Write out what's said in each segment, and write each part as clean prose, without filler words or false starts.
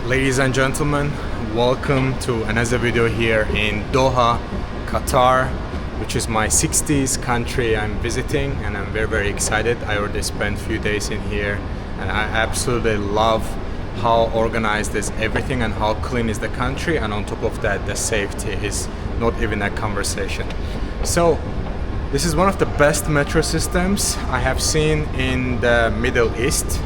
Ladies and gentlemen, welcome to another video here in Doha, Qatar, which is my 60th country I'm visiting, and I'm very excited. I already spent a few days in here and I absolutely love how organized is everything and how clean is the country, and on top of that the safety is not even a conversation. So this is one of the best metro systems I have seen in the Middle East.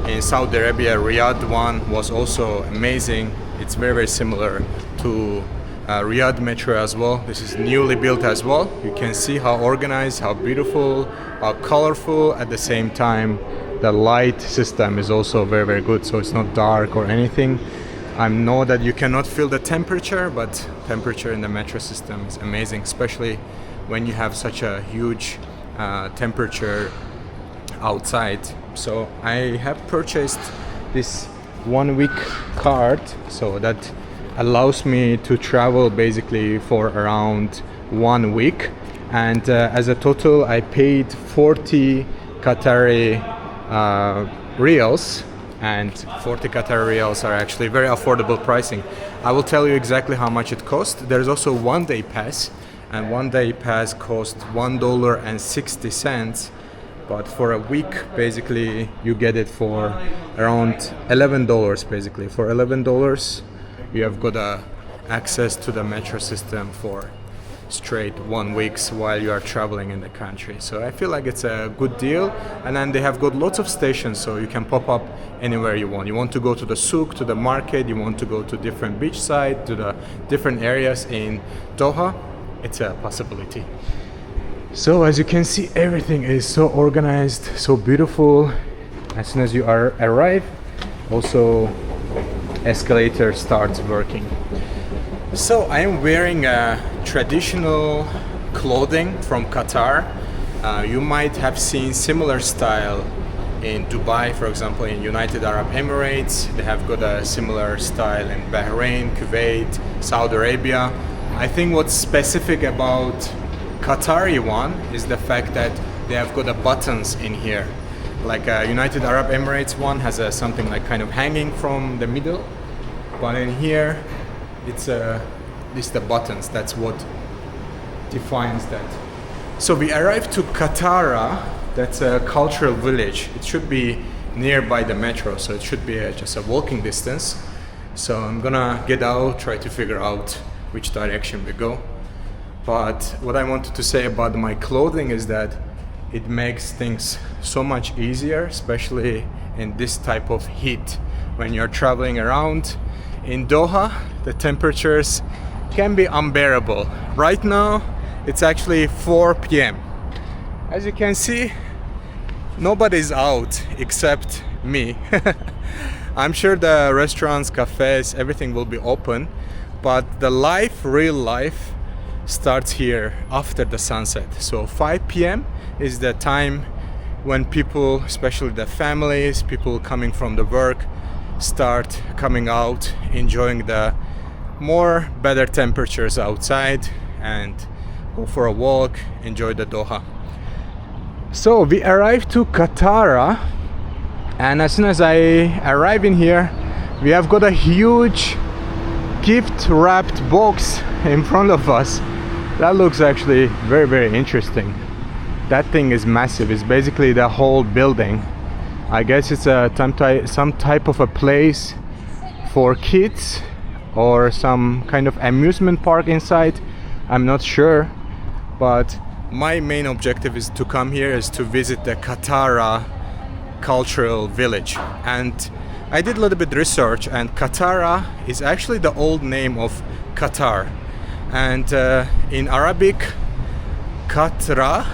In Saudi Arabia, Riyadh one was also amazing. It's very similar to Riyadh metro as well. This is newly built as well. You can see how organized, how beautiful, how colorful. At the same time, the light system is also very good, so it's not dark or anything. I know that you cannot feel the temperature, but temperature in the metro system is amazing, especially when you have such a huge temperature outside. So I have purchased this 1 week card, so that allows me to travel basically for around 1 week, and as a total I paid 40 Qatari reals, and 40 Qatari reals are actually very affordable pricing. I will tell you exactly how much it costs. There's also 1 day pass, and 1 day pass costs $1.60, but for a week basically you get it for around $11. Basically for $11 you have got access to the metro system for straight 1 week while you are traveling in the country. So I feel like it's a good deal, and then they have got lots of stations, so you can pop up anywhere you want. You want to go to the Souq, to the market, you want to go to different beach side, to the different areas in Doha, it's a possibility. So as you can see, everything is so organized, so beautiful. As soon as you arrive, also escalator starts working. So I am wearing a traditional clothing from Qatar. You might have seen similar style in Dubai, for example, in United Arab Emirates. They have got a similar style in Bahrain, Kuwait, Saudi Arabia. I think what's specific about Qatari one is the fact that they have got buttons in here. Like United Arab Emirates one has something like kind of hanging from the middle, but in here it's the buttons. That's what defines that. So we arrived to Katara. That's a cultural village. It should be nearby the metro, so it should be just a walking distance. So I'm gonna get out, try to figure out which direction we go. But what I wanted to say about my clothing is that it makes things so much easier, especially in this type of heat. When you're traveling around in Doha, the temperatures can be unbearable. Right now, it's actually 4 p.m. As you can see, nobody's out except me. I'm sure the restaurants, cafes, everything will be open, but the real life starts here after the sunset. So 5 p.m. is the time when people, especially the families, people coming from the work, start coming out, enjoying the better temperatures outside, and go for a walk, enjoy the Doha. So we arrived to Katara, and as soon as I arrive in here, we have got a huge gift wrapped box in front of us. That looks actually very interesting. That thing is massive. It's basically the whole building. I guess it's some type of a place for kids or some kind of amusement park inside. I'm not sure, but my main objective is to come here is to visit the Katara cultural village. And I did a little bit research, and Katara is actually the old name of Qatar. And in Arabic, Katara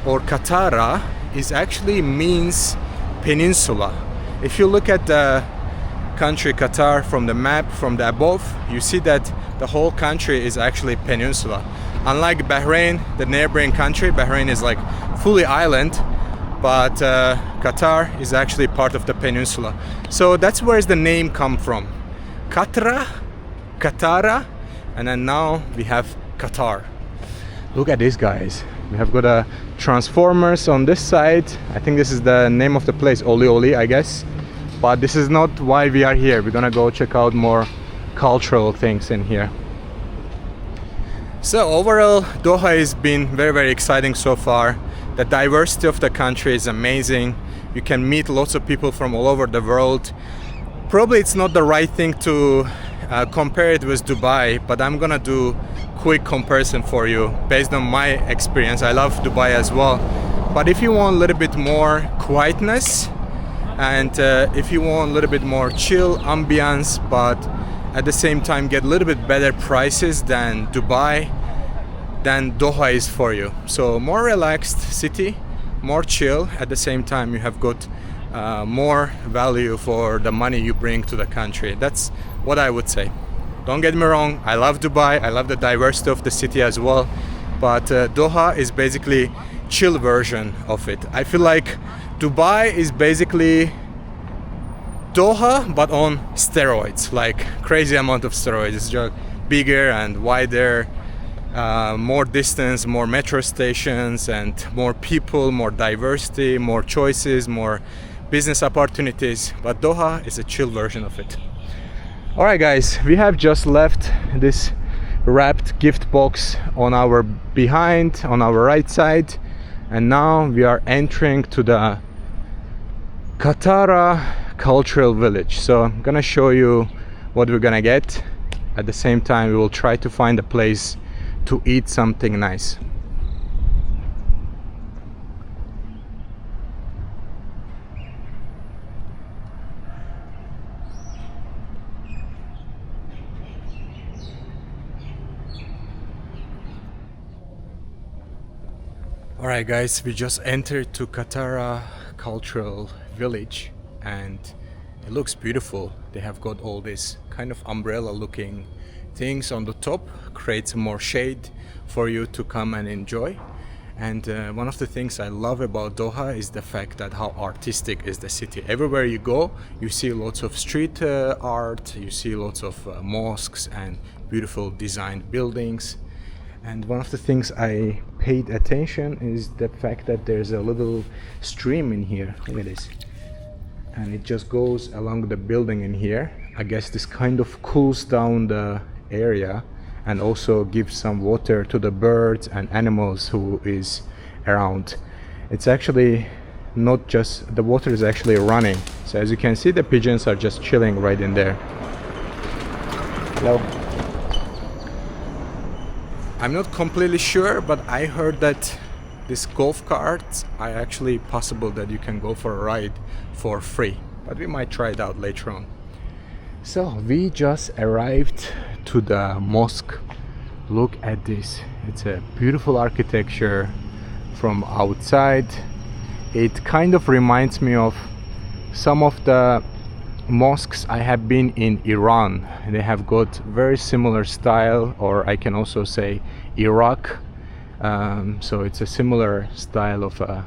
or Katara is actually means peninsula. If you look at the country Qatar from the map, from the above, you see that the whole country is actually peninsula. Unlike Bahrain, the neighboring country, Bahrain is like fully island, but Qatar is actually part of the peninsula. So that's where the name come from. Katara, and then now we have Qatar. Look at these guys. We have got a transformers on this side. I think this is the name of the place, Oli Oli, I guess. but this is not why we are here. We're gonna go check out more cultural things in here. So overall, Doha has been very, very exciting so far. The diversity of the country is amazing. You can meet lots of people from all over the world. Probably it's not the right thing to compare it with Dubai, but I'm gonna do quick comparison for you based on my experience. I love Dubai as well, but if you want a little bit more quietness and if you want a little bit more chill ambience, but at the same time get a little bit better prices than Dubai, then Doha is for you. So more relaxed city, more chill, at the same time you have got more value for the money you bring to the country. That's what I would say. Don't get me wrong, I love Dubai, I love the diversity of the city as well, but Doha is basically chill version of it. I feel like Dubai is basically Doha but on steroids, like crazy amount of steroids. It's just bigger and wider, more distance, more metro stations and more people, more diversity, more choices, more business opportunities, but Doha is a chill version of it. Alright guys, we have just left this wrapped gift box on our behind, on our right side, and now we are entering to the Katara cultural village. So I'm gonna show you what we're gonna get. At the same time we will try to find a place to eat something nice. Alright guys, we just entered to Katara cultural village and it looks beautiful. They have got all this kind of umbrella looking things on the top, creates more shade for you to come and enjoy. And one of the things I love about Doha is the fact that how artistic is the city. Everywhere you go, you see lots of street art, you see lots of mosques and beautiful designed buildings. And one of the things I paid attention is the fact that there's a little stream in here. Look at this. And it just goes along the building in here. I guess this kind of cools down the area and also gives some water to the birds and animals who is around. It's actually not just, the water is actually running. So as you can see, the pigeons are just chilling right in there. Hello. I'm not completely sure, but I heard that these golf carts are actually possible that you can go for a ride for free, but we might try it out later on. So we just arrived to the mosque. Look at this. It's a beautiful architecture from outside. It kind of reminds me of some of the mosques I have been in Iran. They have got very similar style, or I can also say Iraq. So it's a similar style of a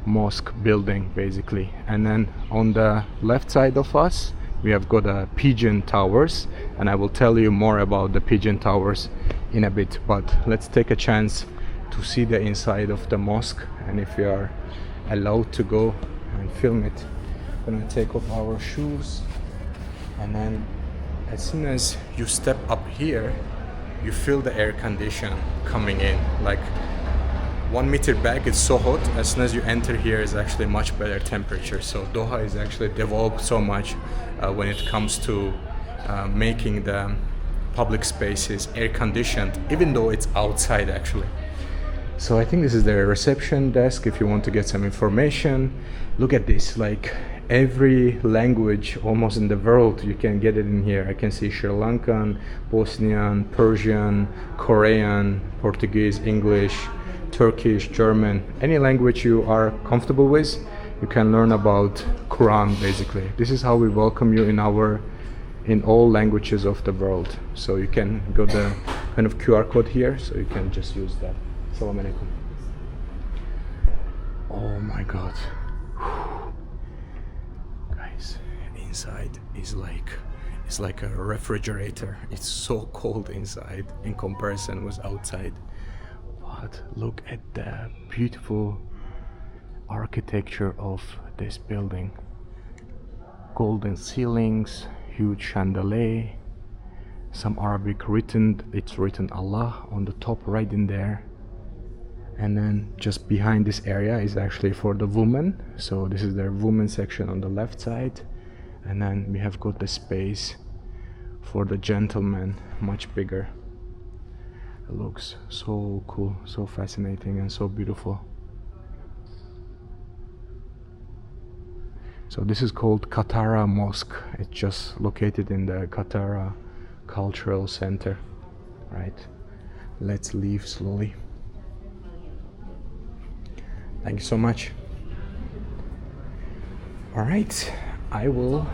mosque building basically. And then on the left side of us we have got a Pigeon towers, and I will tell you more about the Pigeon towers in a bit, but let's take a chance to see the inside of the mosque, and if we are allowed to go and film it. We're gonna take off our shoes, and then as soon as you step up here you feel the air condition coming in. Like 1 meter back it's so hot, as soon as you enter here is actually much better temperature. So Doha is actually developed so much when it comes to making the public spaces air conditioned, even though it's outside actually. So I think this is the reception desk if you want to get some information. Look at this, like every language almost in the world you can get it in here. I can see Sri Lankan, Bosnian, Persian, Korean, Portuguese, English, Turkish, German, any language you are comfortable with, you can learn about Quran basically. This is how we welcome you in all languages of the world. So you can go the kind of QR code here, so you can just use that. Assalamu alaikum. Oh my god. Guys, inside is it's like a refrigerator. It's so cold inside in comparison with outside. But look at the beautiful architecture of this building. golden ceilings, huge chandelier, some Arabic written, it's written Allah on the top right in there. And then just behind this area is actually for the women, so this is their women section on the left side. And then we have got the space for the gentlemen, much bigger. It looks so cool, so fascinating and so beautiful. So this is called Katara Mosque. It's just located in the Katara Cultural Center. Right, let's leave slowly. Thank you so much. All right, I will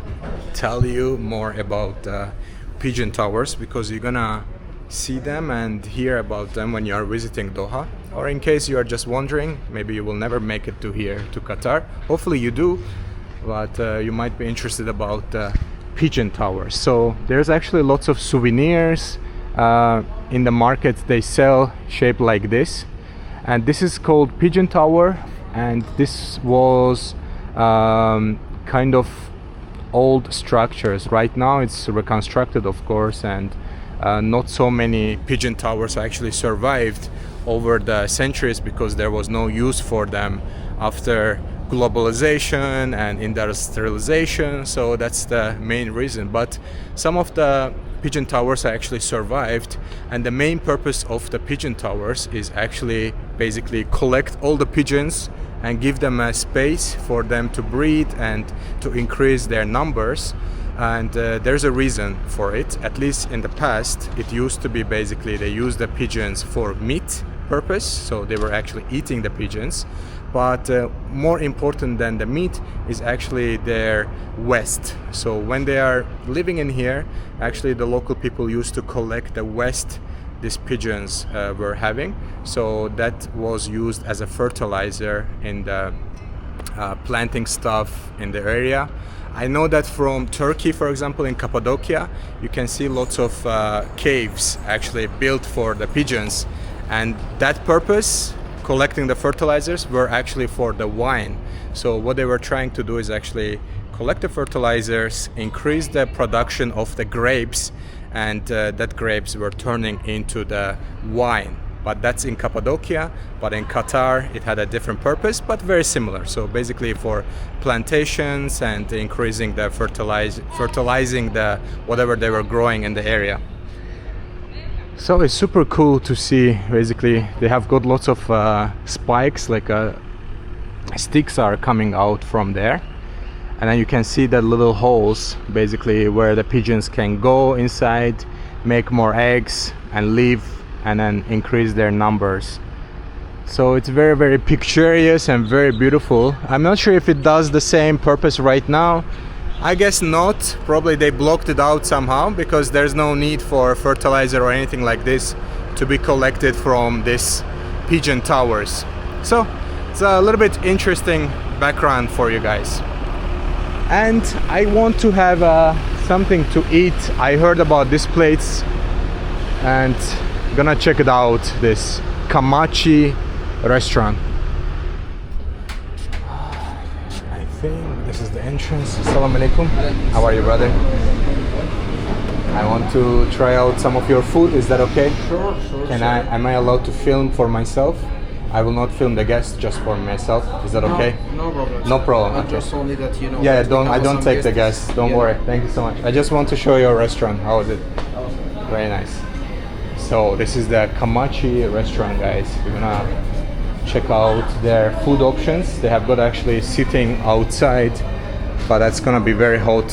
tell you more about the Pigeon Towers, because you're gonna see them and hear about them when you are visiting Doha, or in case you are just wondering, maybe you will never make it to here to Qatar. Hopefully you do, but you might be interested about Pigeon Towers. So there's actually lots of souvenirs in the market. They sell shaped like this, and this is called Pigeon Tower, and this was kind of old structures. Right now it's reconstructed, of course, and not so many pigeon towers actually survived over the centuries because there was no use for them after globalization and industrialization. So that's the main reason. But some of the pigeon towers actually survived, and the main purpose of the pigeon towers is actually basically collect all the pigeons and give them a space for them to breed and to increase their numbers. And there's a reason for it. At least in the past, it used to be basically they used the pigeons for meat purpose, so they were actually eating the pigeons. But more important than the meat is actually their waste. So when they are living in here, actually the local people used to collect the waste these pigeons were having. So that was used as a fertilizer in the planting stuff in the area. I know that from Turkey, for example, in Cappadocia, you can see lots of caves actually built for the pigeons, and that purpose, collecting the fertilizers, were actually for the wine. So what they were trying to do is actually collect the fertilizers, increase the production of the grapes, and that grapes were turning into the wine. But that's in Cappadocia, but in Qatar it had a different purpose, but very similar. So basically for plantations and increasing the fertilizing the whatever they were growing in the area. So it's super cool to see. Basically they have got lots of spikes, like sticks are coming out from there, and then you can see the little holes basically where the pigeons can go inside, make more eggs and leave, and then increase their numbers. So it's very, very picturesque and very beautiful. I'm not sure if it does the same purpose right now. I guess not. Probably they blocked it out somehow, because there's no need for fertilizer or anything like this to be collected from these pigeon towers. So it's a little bit interesting background for you guys. And I want to have something to eat. I heard about this place and gonna check it out, this Kamachi restaurant. I think this is the entrance. Assalamu alaikum. How are you, brother? I want to try out some of your food. Is that okay? Sure. Am I allowed to film for myself? I will not film the guests, just for myself. Is that okay? No problem. No problem. I Okay. just only that you know. Yeah, that we I have don't some take the guests. Don't Yeah. worry. Thank you so much. I just want to show your restaurant. How is it? Very nice. So this is the Kamachi restaurant, guys. We're gonna check out their food options. They have got actually sitting outside, but that's gonna be very hot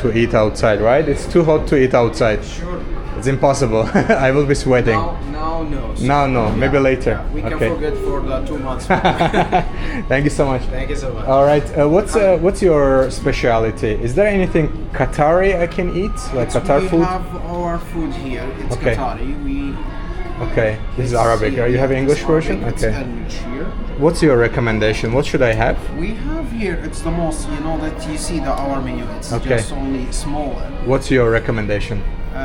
to eat outside, right? It's too hot to eat outside. Sure. It's impossible. I will be sweating. Now, no. No, no, maybe later. We can Okay. forget for the 2 months. Thank you so much. Thank you so much. All right. What's your specialty? Is there anything Qatari I can eat, like Qatar we food? have our food here. It's Okay. Qatari. Okay. This is Arabic. Are you having English It's version? Arabic, Okay. It's English here. What's your recommendation? What should I have? We have here. It's the most. You know that you see our menu. It's Okay. just only smaller. What's your recommendation?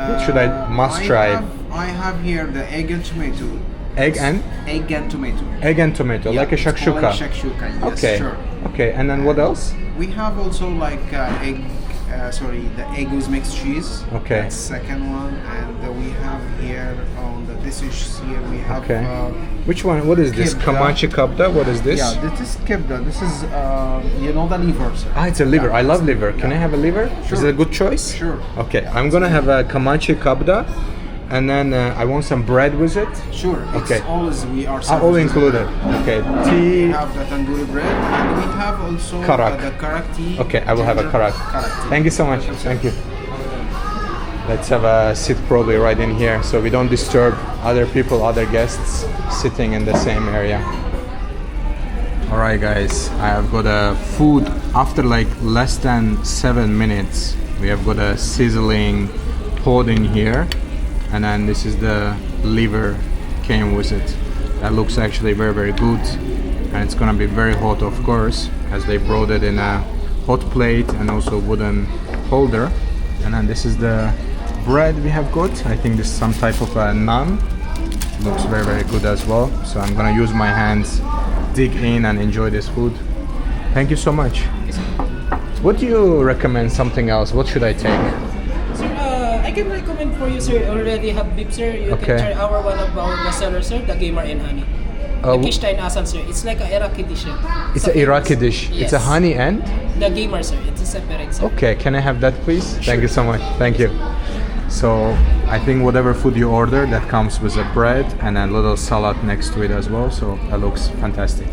What should I must try? I have here the egg and tomato. Egg and Egg and tomato. egg and tomato, Yeah, like a it's called shakshuka. Shakshuka, yes, Okay. sure. Okay, and then what else? We have also like the egg with mixed cheese. Okay. That's second one, and we have here on the dishes here we have. Okay. Which one? What is this? kibda. Kamachi kabda? What is this? Yeah, this is kibda. This is the liver. Sir. Ah, it's a liver. Yeah, I love it's- liver. Can I have a liver? Is Sure. it a good choice? Sure. Okay, I'm gonna have a kamachi kabda, and then I want some bread with it. Sure. Okay. It's always we are. All included. Okay, We tea. have the tandoori bread, and we have also Karak. the karak tea. Okay, I will have a ginger karak. tea. Thank you so much. Thank you. Let's have a sit probably right in here so we don't disturb other people, other guests sitting in the same area. Alright guys, I have got a food after like less than 7 minutes. We have got a sizzling pot in here, and then this is the liver came with it. That looks actually very good, and it's gonna be very hot of course, as they brought it in a hot plate and also wooden holder. And then this is the bread we have got. I think this is some type of a naan. Looks very good as well. So I'm gonna use my hands, dig in and enjoy this food. Thank you so much. What do you recommend? Something else? What should I take? Sir, I can recommend for you, sir. Already have beef, sir. You Okay. can try one of our bestsellers, sir, the gamer and honey. The kishta and asam, sir. It's like a Iraqi dish. Sir. It's an Iraqi dish. Yes. It's a honey and? The gamer, sir. It's a separate, sir. Okay, can I have that please? Thank you so much. Thank you. So I think whatever food you order, that comes with a bread and a little salad next to it as well. So that looks fantastic.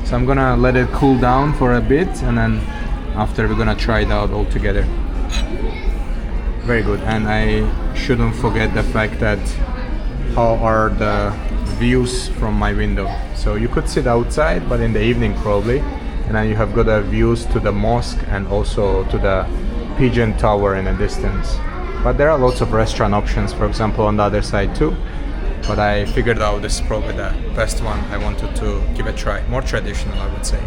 So I'm gonna let it cool down for a bit, and then after we're gonna try it out all together. Very good. And I shouldn't forget the fact that how are the views from my window. So you could sit outside, but in the evening probably, and then you have got a views to the mosque and also to the Pigeon tower in the distance. But there are lots of restaurant options, for example, on the other side too. But I figured out this is probably the best one. I wanted to give a try. More traditional, I would say.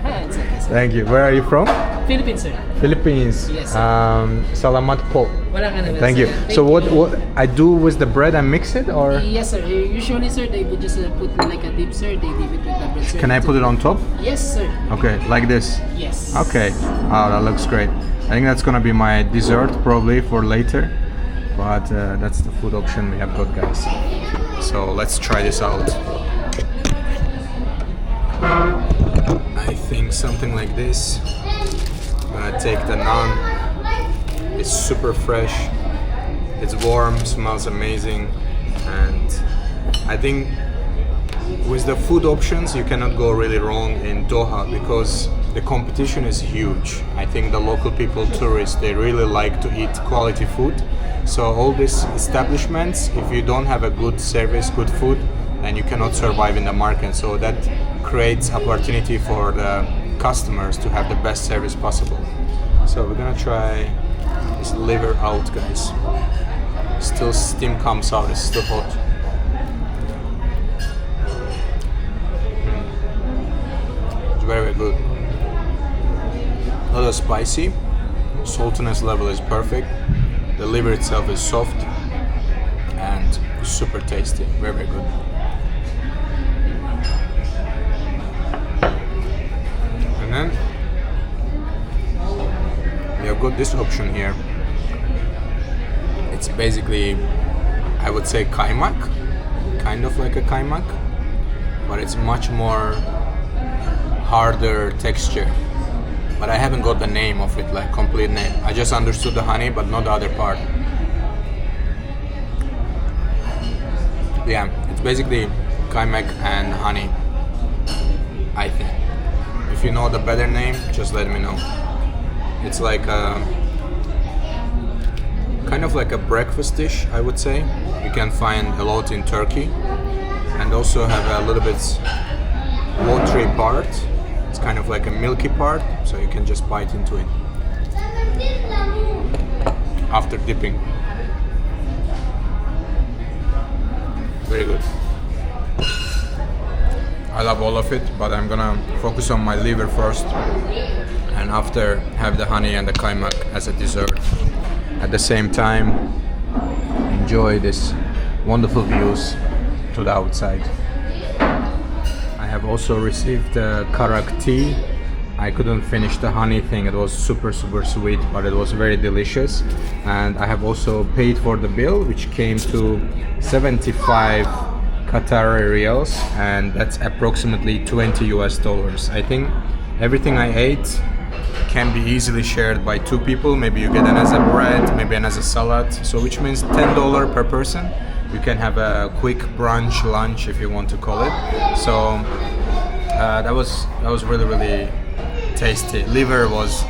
It's okay, sir. Thank you. Where are you from? Philippines, sir. Philippines. Yes, sir. Salamat po. Wala ka na, Thank sir. you. So what I do with the bread? I mix it, or Yes, sir. Usually, sir, they would just put like a dip, sir. They dip it with the bread, sir. can I put it on top? Yes, sir. Okay, like this. Yes. Okay. Oh, that looks great. I think that's gonna be my dessert probably for later. But that's the food option we have got, guys. So let's try this out. I think something like this. I'm gonna take the naan. It's super fresh. It's warm, smells amazing, and I think with the food options you cannot go really wrong in Doha because the competition is huge. I think the local people, tourists, they really like to eat quality food. So all these establishments, if you don't have a good service, good food, then you cannot survive in the market. So that creates opportunity for the customers to have the best service possible. So we're gonna try this liver out, guys. Still steam comes out, it's still hot. It's very good. Not as spicy. Saltiness level is perfect. The liver itself is soft and super tasty. Very good. And then we have got this option here. It's basically, I would say, kaimak, kind of like a kaimak, but it's much more harder texture. But I haven't got the name of it, like complete name. I just understood the honey, but not the other part. Yeah, it's basically kaimak and honey, I think. If you know the better name, just let me know. It's like a kind of like a breakfast dish, I would say. You can find a lot in Turkey, and also have a little bit watery part. It's kind of like a milky part, so you can just bite into it after dipping. Very good. I love all of it, but I'm gonna focus on my liver first, and after have the honey and the kaimak as a dessert. At the same time, enjoy this wonderful views to the outside. I have also received karak tea. I couldn't finish the honey thing, it was super sweet, but it was very delicious. And I have also paid for the bill, which came to 75 Qatari riyals, and that's approximately 20 US dollars. I think everything I ate can be easily shared by two people. Maybe you get an as a bread, maybe an as a salad, so which means $10 per person. You can have a quick brunch, lunch if you want to call it. So that was really tasty. Liver was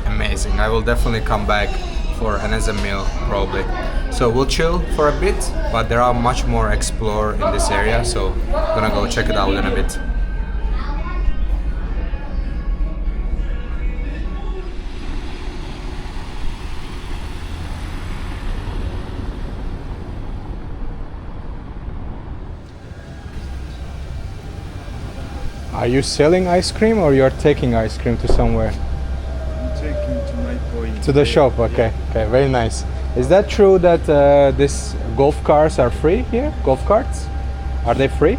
amazing. I will definitely come back for another meal probably. So we'll chill for a bit, but there are much more explore in this area, so I'm gonna go check it out in a bit. Are you selling ice cream or you're taking ice cream to somewhere? I'm taking to my point. To the shop, okay. Okay, very nice. Is that true that these golf cars are free here? Golf carts? Are they free?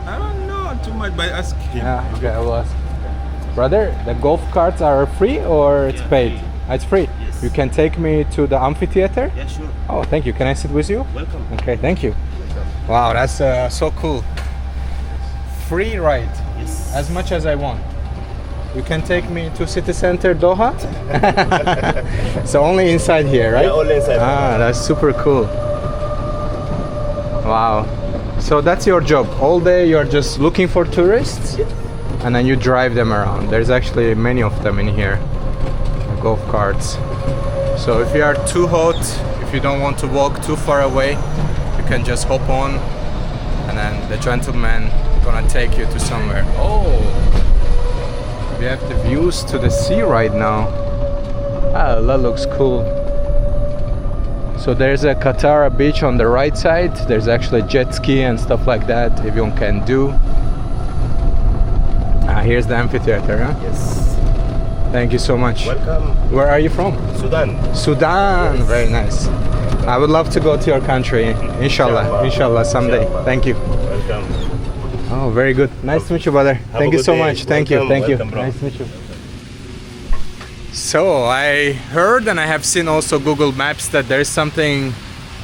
I don't know too much, but ask him. Yeah, okay, I will ask. Brother, the golf carts are free or it's paid? It's free. Yes. You can take me to the amphitheater? Yeah, sure. Oh, thank you. Can I sit with you? Welcome. Okay, thank you. Wow, that's so cool. Free ride. Yes. As much as I want. You can take me to city center Doha? So only inside here, right? Yeah, only inside. Ah, that's super cool. Wow. So that's your job. All day you're just looking for tourists and then you drive them around. There's actually many of them in here. Golf carts. So if you are too hot, if you don't want to walk too far away, you can just hop on and then the gentleman gonna take you to somewhere. Oh, we have the views to the sea right now. Ah, that looks cool. So there's a Katara beach on the right side. There's actually jet ski and stuff like that everyone can do. Ah, here's the amphitheater, huh? Yes. Thank you so much. Welcome. Where are you from? Sudan. Sudan. Yes. Very nice. I would love to go to your country, inshallah. Inshallah, someday. Inshallah. Thank you. Welcome. Oh, very good. Nice to meet you, brother. Have Thank a you good so day. much. Thank Welcome, you. Thank welcome, you. bro. Nice to meet you. So I heard and I have seen also Google Maps that there's something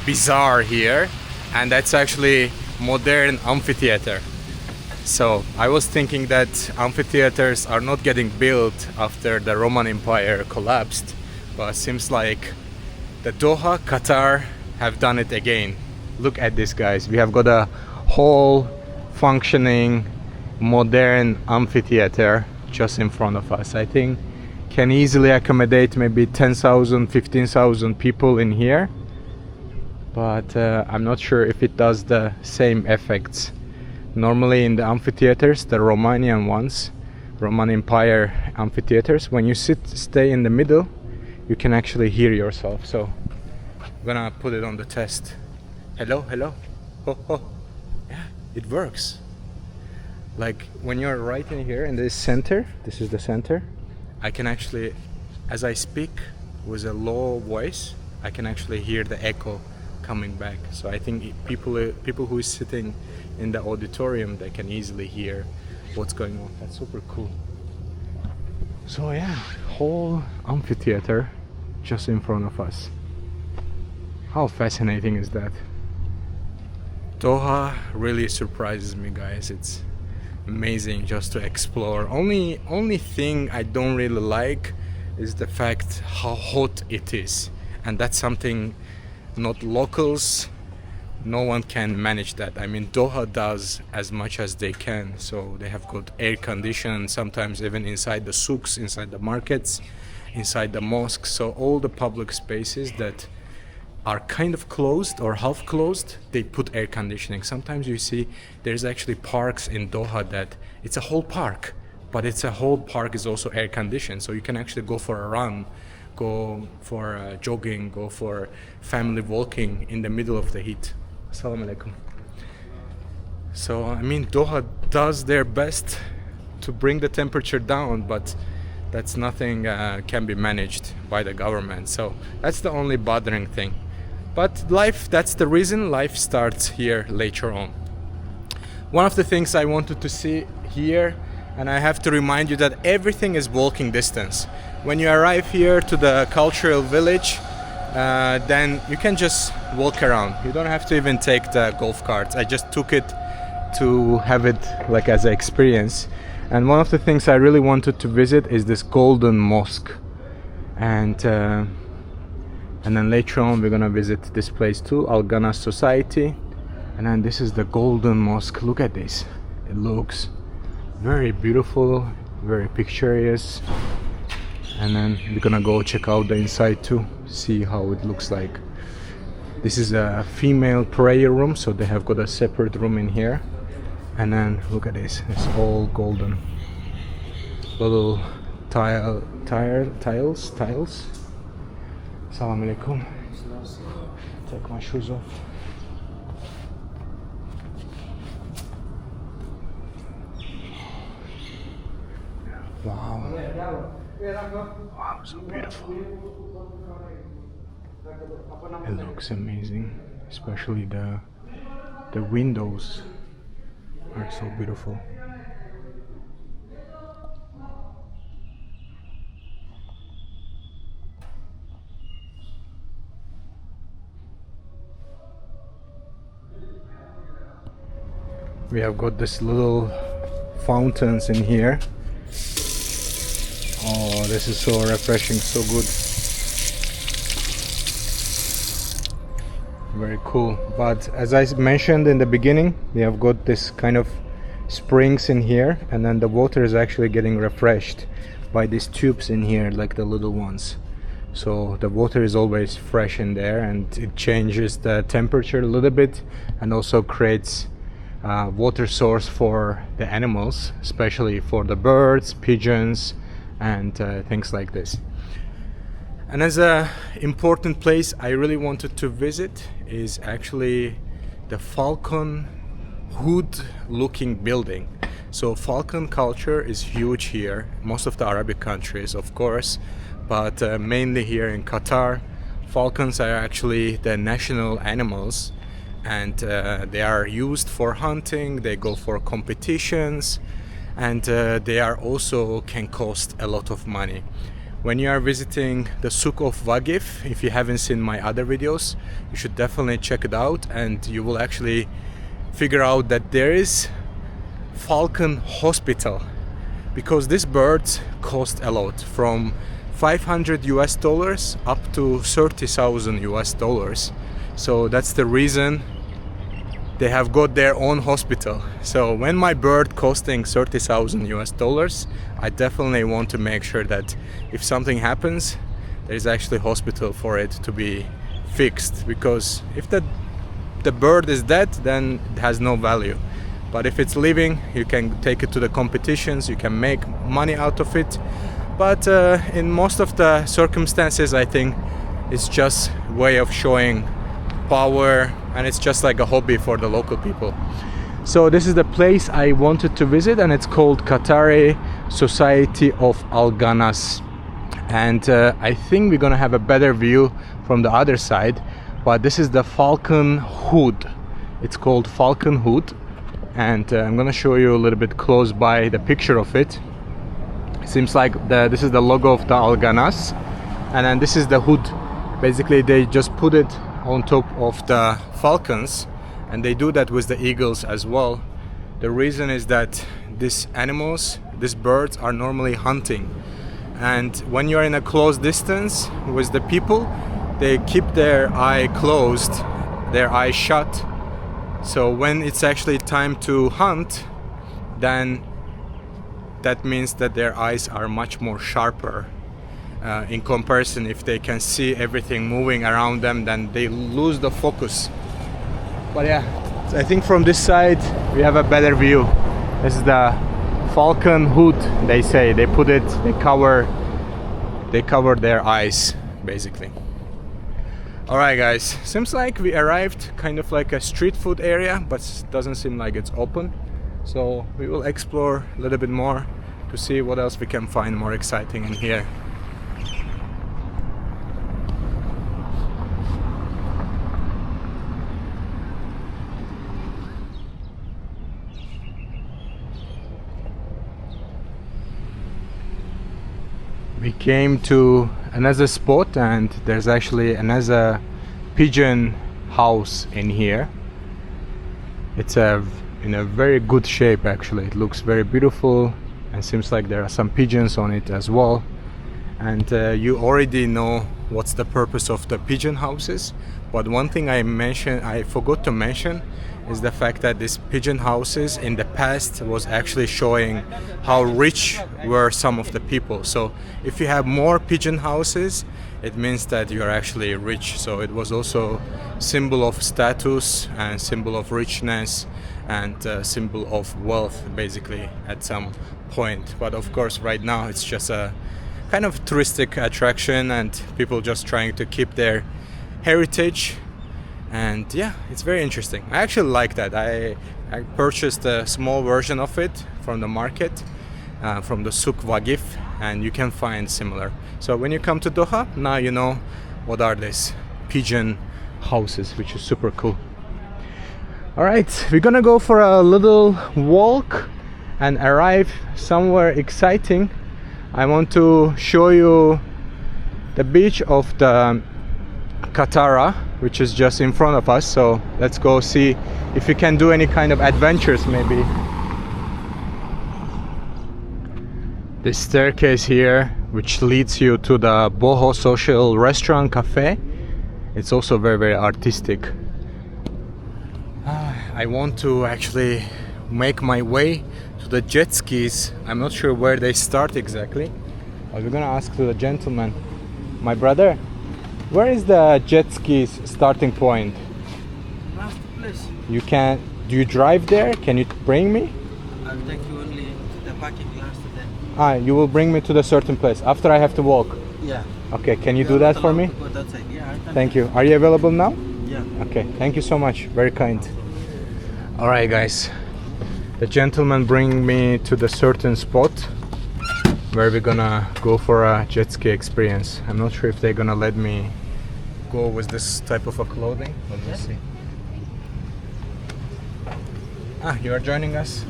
bizarre here, and that's actually modern amphitheater. So I was thinking that amphitheaters are not getting built after the Roman Empire collapsed, but it seems like the Doha, Qatar have done it again. Look at this, guys. We have got a whole functioning modern amphitheater just in front of us. I think can easily accommodate maybe 10,000, 15,000 people in here, but I'm not sure if it does the same effects. Normally in the amphitheaters, the Romanian ones, Roman Empire amphitheaters, when you stay in the middle, you can actually hear yourself. So I'm gonna put it on the test. Hello, hello. Oh, oh. Yeah, it works. Like when you're right in here in this center, this is the center, I can actually, as I speak with a low voice, I can actually hear the echo coming back. So I think people who is sitting in the auditorium, they can easily hear what's going on. That's super cool. So yeah, whole amphitheater just in front of us. How fascinating is that? Doha really surprises me, guys. It's amazing just to explore. Only thing I don't really like is the fact how hot it is, and that's something not locals, no one can manage that. I mean, Doha does as much as they can, so they have got air conditioning, sometimes even inside the souks, inside the markets, inside the mosques. So all the public spaces that are kind of closed or half closed, they put air conditioning. Sometimes you see there's actually parks in Doha that it's a whole park, but it's a whole park is also air conditioned, so you can actually go for a run, go for jogging, go for family walking in the middle of the heat. Assalamu alaikum. So I mean, Doha does their best to bring the temperature down, but that's nothing can be managed by the government. So that's the only bothering thing. But life, that's the reason life starts here later on. One of the things I wanted to see here, and I have to remind you that everything is walking distance. When you arrive here to the cultural village, then you can just walk around. You don't have to even take the golf carts. I just took it to have it like as an experience. And one of the things I really wanted to visit is this golden mosque. And then later on we're gonna visit this place too, Al Ghana Society. And then this is the golden mosque. Look at this. It looks very beautiful, very picturesque. And then we're gonna go check out the inside too, see how it looks like. This is a female prayer room, so they have got a separate room in here. And then look at this, it's all golden. Little tiles. Assalamu alaikum. Take my shoes off. Wow. Wow, so beautiful. It looks amazing, especially the windows are so beautiful. We have got this little fountains in here. Oh, this is so refreshing, so good. Very cool. But as I mentioned in the beginning, we have got this kind of springs in here, and then the water is actually getting refreshed by these tubes in here, like the little ones. So the water is always fresh in there, and it changes the temperature a little bit, and also creates water source for the animals, especially for the birds, pigeons, and things like this. And as a important place I really wanted to visit is actually the falcon hood looking building. So falcon culture is huge here, most of the Arabic countries of course, but mainly here in Qatar. Falcons are actually the national animals, and they are used for hunting, they go for competitions, and they are also can cost a lot of money. When you are visiting the Souq of Waqif, if you haven't seen my other videos, you should definitely check it out, and you will actually figure out that there is falcon hospital, because these birds cost a lot, from $500 up to $30,000. So that's the reason they have got their own hospital. So when my bird costing $30,000, I definitely want to make sure that if something happens, there is actually hospital for it to be fixed, because if the bird is dead, then it has no value. But if it's living, you can take it to the competitions, you can make money out of it. But in most of the circumstances, I think it's just a way of showing power, and it's just like a hobby for the local people. So this is the place I wanted to visit, and it's called Qatari Society of Al Ghanas. And I think we're gonna have a better view from the other side, but this is the Falcon Hood. It's called Falcon Hood, and I'm gonna show you a little bit close by the picture of it. It seems like this is the logo of the Al Ghanas, and then this is the hood. Basically they just put it on top of the falcons, and they do that with the eagles as well. The reason is that these animals, these birds, are normally hunting, and when you are in a close distance with the people, they keep their eye closed, their eye shut. So when it's actually time to hunt, then that means that their eyes are much more sharper. In comparison, if they can see everything moving around them, then they lose the focus. But yeah, I think from this side we have a better view. This is the falcon hood, they say. They put it, they cover their eyes basically. Alright guys, seems like we arrived kind of like a street food area, but doesn't seem like it's open. So we will explore a little bit more to see what else we can find more exciting in here. We came to another spot, and there's actually another pigeon house in here. It's in a very good shape actually. It looks very beautiful and seems like there are some pigeons on it as well. And you already know what's the purpose of the pigeon houses, but one thing I forgot to mention is the fact that these pigeon houses in the past was actually showing how rich were some of the people. So if you have more pigeon houses, it means that you are actually rich. So it was also symbol of status and symbol of richness and symbol of wealth basically at some point. But of course right now it's just a kind of touristic attraction and people just trying to keep their heritage. And yeah, it's very interesting. I actually like that. I purchased a small version of it from the market, from the Souq Waqif, and you can find similar. So when you come to Doha, now you know what are these pigeon houses, which is super cool. All right, we're gonna go for a little walk and arrive somewhere exciting. I want to show you the beach of the Katara, which is just in front of us. So let's go see if we can do any kind of adventures maybe. This staircase here, which leads you to the Boho social restaurant cafe. It's also very, very artistic. I want to actually make my way to the jet skis. I'm not sure where they start exactly, but we're gonna ask to the gentleman. My brother, where is the jet skis starting point? Last place. You can. Do you drive there? Can you bring me? I'll take you only to the parking last then. You will bring me to the certain place. After I have to walk. Yeah. Okay, can you do that for me? Go that side. Yeah, I can. Thank you. Are you available now? Yeah. Okay, thank you so much. Very kind. All right, guys. The gentleman bring me to the certain spot where we're gonna go for a jet ski experience. I'm not sure if they're gonna let me go with this type of a clothing. Let me see. You are joining us?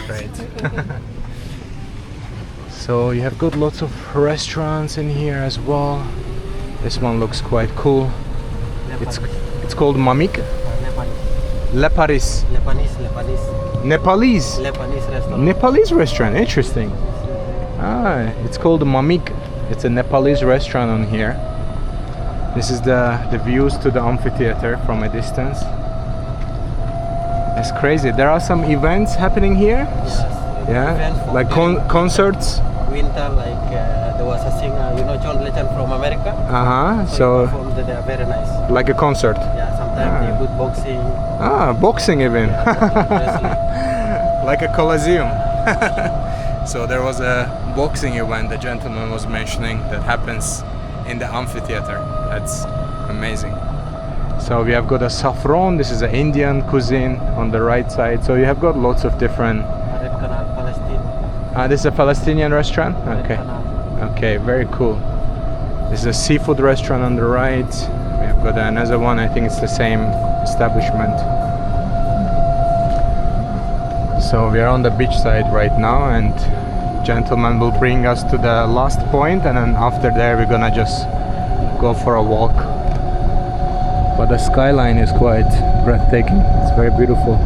Great. So you have got lots of restaurants in here as well. This one looks quite cool. It's called Mamik. Le Paris. Nepalese. Restaurant. Nepalese restaurant, interesting. It's called Mamik. It's a Nepalese restaurant on here. This is the views to the amphitheater from a distance. It's crazy. There are some events happening here. Yes. Yeah, like concerts. Winter, like there was a singer, John Legend from America. So he performed there, very nice. like a concert. Yeah, sometimes they put boxing. Boxing even. Wrestling. Like a coliseum. So there was a boxing event the gentleman was mentioning that happens in the amphitheater. That's amazing. So we have got a saffron. This is an Indian cuisine on the right side. So you have got lots of different. Red Canal, Palestine. This is a Palestinian restaurant. Red Okay. Canal. Okay, very cool. This is a seafood restaurant on the right. We have got another one. I think it's the same establishment. So we are on the beach side right now, and gentleman will bring us to the last point, and then after there we're gonna just go for a walk. But the skyline is quite breathtaking. It's very beautiful.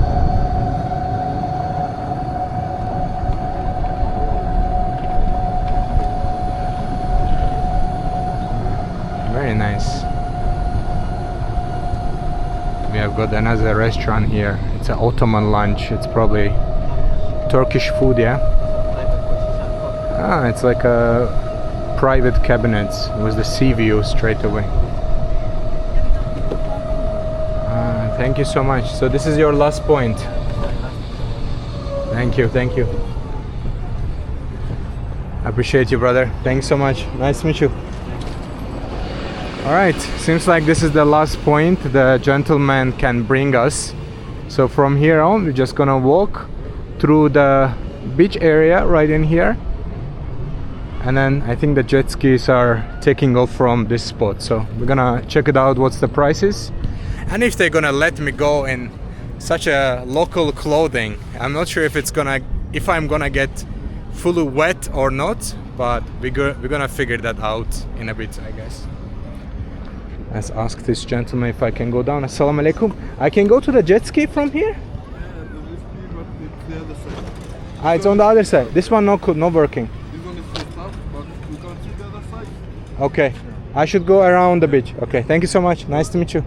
Very nice. We have got another restaurant here. It's an Ottoman lunch. It's probably Turkish food, yeah? It's like a private cabinet with the sea view straight away. Thank you so much. So this is your last point. Thank you, thank you. I appreciate you, brother. Thanks so much. Nice to meet you. All right, seems like this is the last point the gentleman can bring us. So from here on, we're just gonna walk through the beach area right in here. And then I think the jet skis are taking off from this spot. So we're gonna check it out, what's the prices. And if they're gonna let me go in such a local clothing. I'm not sure if I'm gonna get fully wet or not, but we're gonna figure that out in a bit, I guess. Let's ask this gentleman if I can go down. Assalamu alaikum. I can go to the jet ski from here? Ah, it's on the other side. This one no working. This one is the top, but you can see the other side. Okay, I should go around the beach. Okay, thank you so much. Nice to meet you.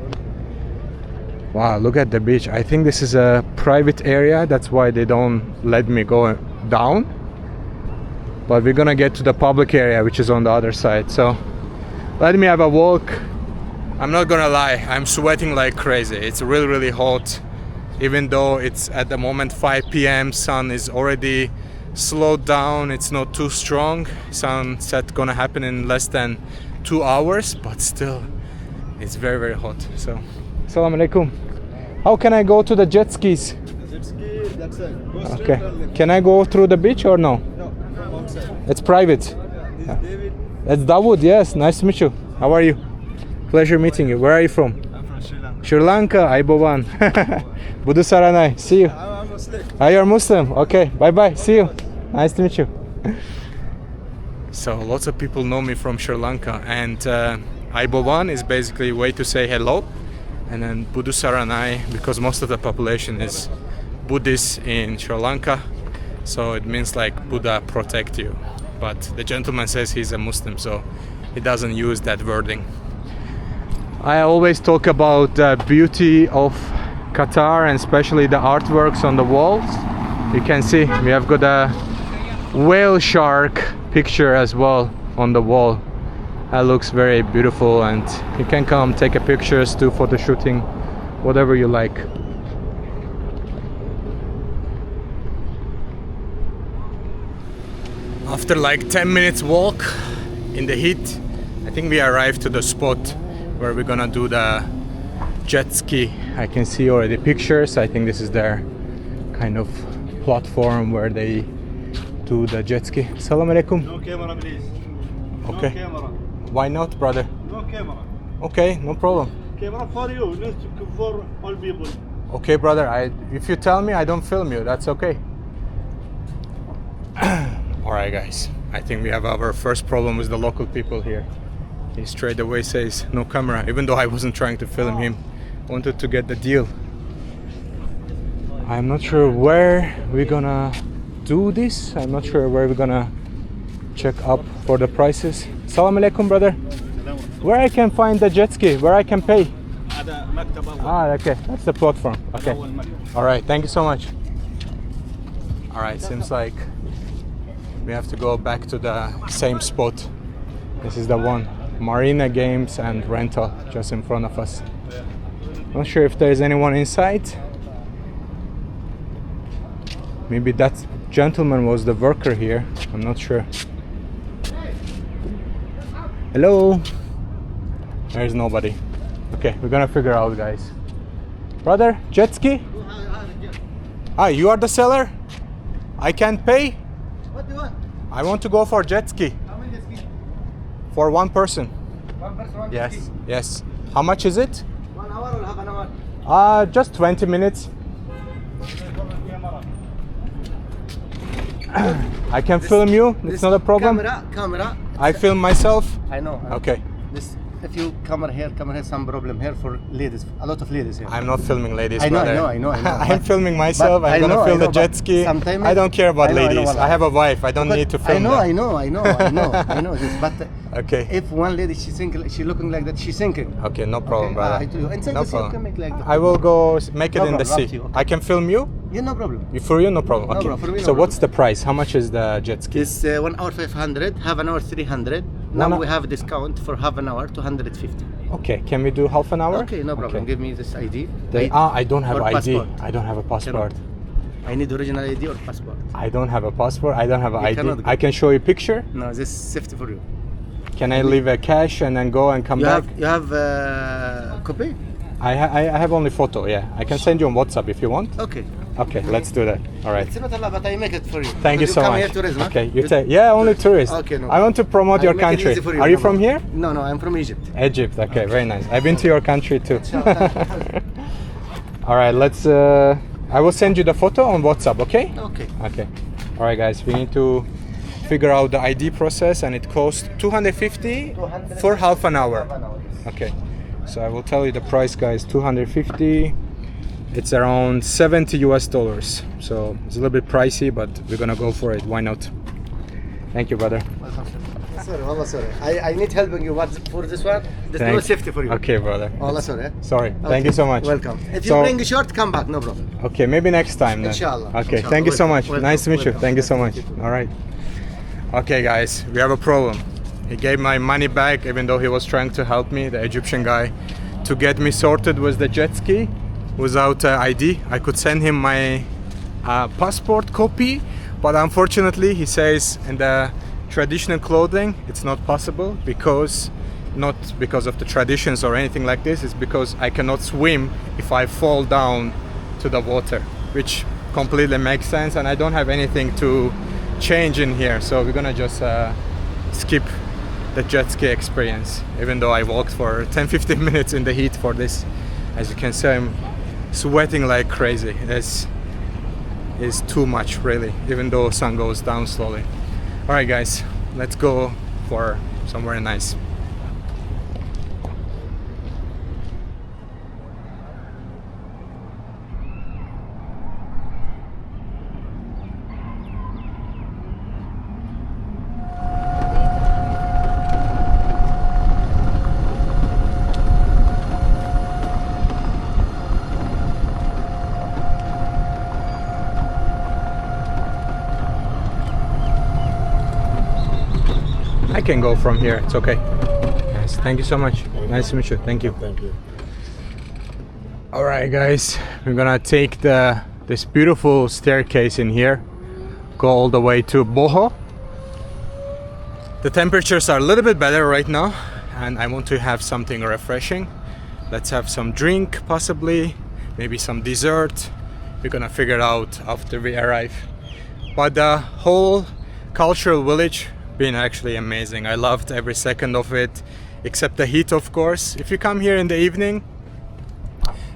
Wow, look at the beach. I think this is a private area. That's why they don't let me go down. But we're gonna get to the public area, which is on the other side. So let me have a walk. I'm not gonna lie, I'm sweating like crazy. It's really, really hot. Even though it's at the moment 5 p.m, sun is already slowed down. It's not too strong. Sunset gonna happen in less than 2 hours, but still, it's very, very hot. So, assalamu alaikum. How can I go to the jet skis? The jet ski, that's it. Go straight Okay. and left. Can I go through the beach or no? No, from outside. It's private. This is David. That's Dawood, yes. Nice to meet you. How are you? Pleasure meeting you. Where are you from? I'm from Sri Lanka. Sri Lanka, Aiboban. Budu Saranai. See you. I'm Muslim. Ah, you're Muslim. Okay, bye bye. See you. Nice to meet you. So lots of people know me from Sri Lanka, and Aiboban is basically a way to say hello, and then Budu Saranai, because most of the population is Buddhist in Sri Lanka, so it means like Buddha protect you. But the gentleman says he's a Muslim, so he doesn't use that wording. I always talk about the beauty of Qatar, and especially the artworks on the walls. You can see we have got a whale shark picture as well on the wall. That looks very beautiful, and you can come take a pictures, do photo shooting, whatever you like. After like 10 minutes walk in the heat, I think we arrived to the spot where we're gonna do the jet ski. I can see already pictures. I think this is their kind of platform where they do the jet ski. Assalamu alaikum. No camera, please. Okay. No camera. Why not, brother? No camera. Okay, no problem. Camera for you, not for all people. Okay, brother. If you tell me, I don't film you. That's okay. All right, guys. I think we have our first problem with the local people here. He straight away says no camera, even though I wasn't trying to film him. Wanted to get the deal. I'm not sure where we're gonna do this. I'm not sure where we're gonna check up for the prices. Assalamu alaikum, brother. Where I can find the jet ski, where I can pay. Ah, okay, that's the platform. Okay. All right, thank you so much. All right, seems like we have to go back to the same spot. This is the one. Marina Games and Rental just in front of us. Not sure if there is anyone inside. Maybe that gentleman was the worker here. I'm not sure. Hello? There's nobody. Okay, we're gonna figure out, guys. Brother, jet ski? Ah, you are the seller? I can pay? What do you want? I want to go for jet ski. How many jet skis? For one person. One person, one jet Yes, ski. yes. How much is it? 1 hour or half an hour? Just 20 minutes. I can film you. It's not a problem. Camera. I film myself. I know. Okay. This, if you come here, some problem here for ladies. A lot of ladies here. I'm not filming ladies, I know, brother. I know. I'm filming myself. But I'm I gonna know, film the but jet ski. sometime I don't care about I know, ladies. wallah. I have a wife. I don't But need to film them. I know this. But Okay. if one lady she's single, she looking like that, she's sinking. Okay, no problem, Okay, brother. I tell you, inside No the sea, you problem. can make like that. I will go make it No in the problem, up sea. to you, okay. I can film you. Yeah, no problem. For you, no problem. No Okay. problem, for me, no So problem. what's the price? How much is the jet ski? It's 1 hour 500, half an hour 300. One Now hou- we have a discount for half an hour 250. Okay, can we do half an hour? Okay, no problem. Okay. Give me this ID. I don't have or ID. passport. I don't have a passport. I need original ID or passport. I don't have a passport. I don't have an You ID. cannot go. I can show you picture. No, this is safety for you. Can I leave a cash and then go and come You back? have copy? I have only photo. Yeah, I can send you on WhatsApp if you want. Okay. Okay, let's do that. All right. It's not a lot, but I make it for you. Thank you Because so come much. Here tourism, huh? Okay, you take. Yeah, only tourists. Okay, no. I want to promote I your make it country. easy for you, Are you no from problem. here? No, I'm from Egypt. Egypt. Okay, very nice. I've been to your country too. All right, let's. I will send you the photo on WhatsApp, okay? Okay. Okay. All right, guys. We need to figure out the ID process, and it costs 250 for half an hour. Okay. So I will tell you the price, guys. 250. It's around 70 US dollars. So it's a little bit pricey, but we're gonna go for it. Why not? Thank you, brother. Sorry, wallah, sorry. I need helping you. What for this one? There's no Thanks. safety for you. Okay, brother. Wallah, sorry. Sorry. Okay. Thank you so much. Welcome. If you So- bring short, come back. No problem. Okay, maybe next time then. Inshallah. Okay, Inshallah. thank you so Welcome. much. Welcome. Nice to meet you. Welcome. Thank you so much. Thank you. All right. Okay, guys, we have a problem. He gave my money back, even though he was trying to help me, the Egyptian guy, to get me sorted with the jet ski without ID. I could send him my passport copy, but unfortunately, he says in the traditional clothing, it's not possible because not because of the traditions or anything like this. It's because I cannot swim if I fall down to the water, which completely makes sense, and I don't have anything to change in here, so we're gonna just skip the jet ski experience, even though I walked for 10-15 minutes in the heat for this. As you can see, I'm sweating like crazy. This is too much, really, even though sun goes down slowly. All right, guys, let's go for somewhere nice. I can go from here, it's okay. Yes, thank you so much. Nice to meet you. Thank you. Thank you. All right, guys, we're gonna take this beautiful staircase in here, go all the way to Boho. The temperatures are a little bit better right now, and I want to have something refreshing. Let's have some drink, possibly, maybe some dessert. We're gonna figure it out after we arrive. But the whole cultural village been actually amazing. I loved every second of it, except the heat, of course. If you come here in the evening,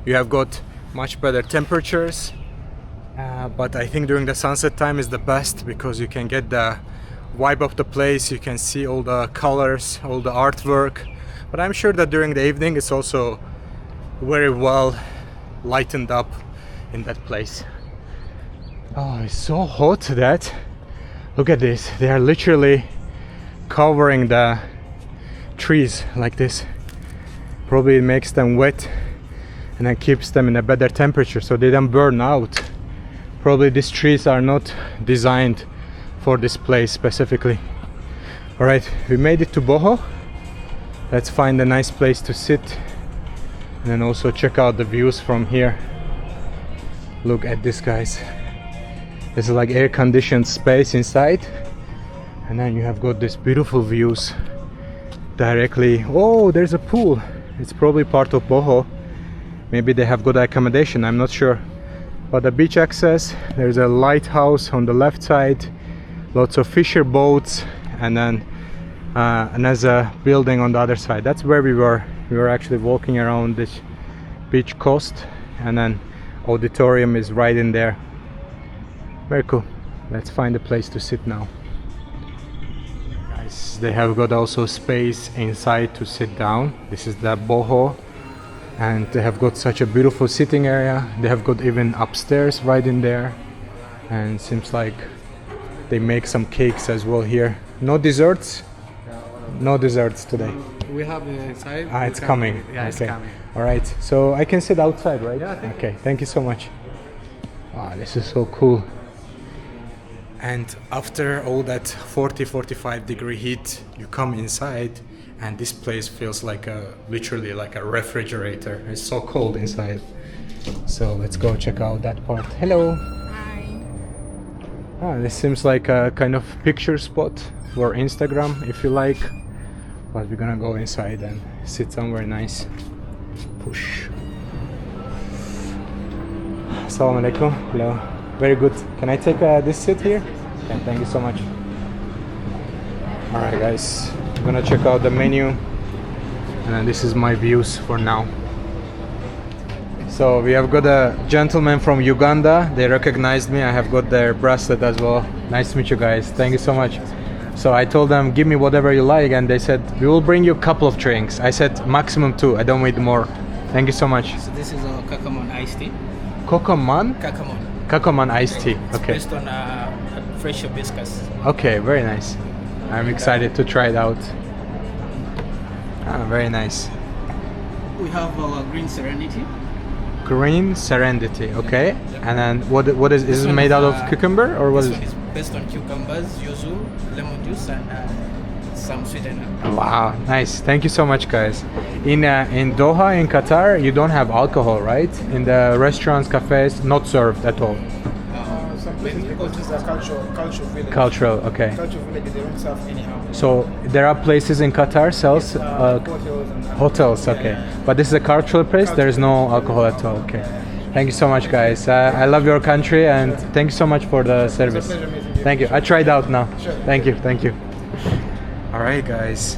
you have got much better temperatures, but I think during the sunset time is the best because you can get the vibe of the place, you can see all the colors, all the artwork. But I'm sure that during the evening it's also very well lightened up in that place. Oh, it's so hot that, look at this, they are literally covering the trees like this. Probably it makes them wet and then keeps them in a better temperature so they don't burn out. Probably these trees are not designed for this place specifically. All right, we made it to Boho. Let's find a nice place to sit and then also check out the views from here. Look at this, guys. This is like air-conditioned space inside, and then you have got these beautiful views directly. Oh, there's a pool. It's probably part of Boho. Maybe they have good accommodation, I'm not sure. But the beach access, there's a lighthouse on the left side, lots of fisher boats, and then another building on the other side. That's where we were. We were actually walking around this beach coast, and then auditorium is right in there. Very cool. Let's find a place to sit now. Guys, they have got also space inside to sit down. This is the Boho, and they have got such a beautiful sitting area. They have got even upstairs right in there, and seems like they make some cakes as well here. No desserts? No desserts today. We have inside. It's coming. Yeah, it's Okay. coming. All right. So I can sit outside, right? Yeah, I think Okay. Thank you so much. Wow, this is so cool. And after all that 40-45 degree heat, you come inside and this place feels like literally like a refrigerator. It's so cold inside. So let's go check out that part. Hello. Hi. This seems like a kind of picture spot for Instagram if you like. But we're gonna go inside and sit somewhere nice. Push. Assalamu alaikum. Hello. Very good. Can I take this seat here? Okay, thank you so much. Alright, guys. I'm gonna check out the menu. And this is my views for now. So we have got a gentleman from Uganda. They recognized me. I have got their bracelet as well. Nice to meet you guys. Thank you so much. So I told them, give me whatever you like, and they said, we will bring you a couple of drinks. I said, maximum 2. I don't need more. Thank you so much. So this is a Kakamon iced tea. Kokoman? Kakamon. Kakoman iced tea. It's Okay. based on fresh hibiscus. Okay, very nice. I'm excited to try it out. Ah, very nice. We have green serenity. Green Serenity, okay. And then what is This it one made is, out of cucumber or what This is one is based on cucumbers, yuzu, lemon juice, and some sweetener. Wow, nice. Thank you so much, guys. In Doha, in Qatar, you don't have alcohol, right? In the restaurants, cafes, not served at all. Some places, because this is a cultural village. Cultural, okay. Cultural village, they don't serve anyhow. So there are places in Qatar sells Hotels and hotels, okay. But this is a cultural place. There is no alcohol at all, okay. Thank you so much, guys. I love your country, and thank you so much for the service. pleasure meeting you. Thank you. I tried out now. Sure. Thank you. Thank you. All right, guys.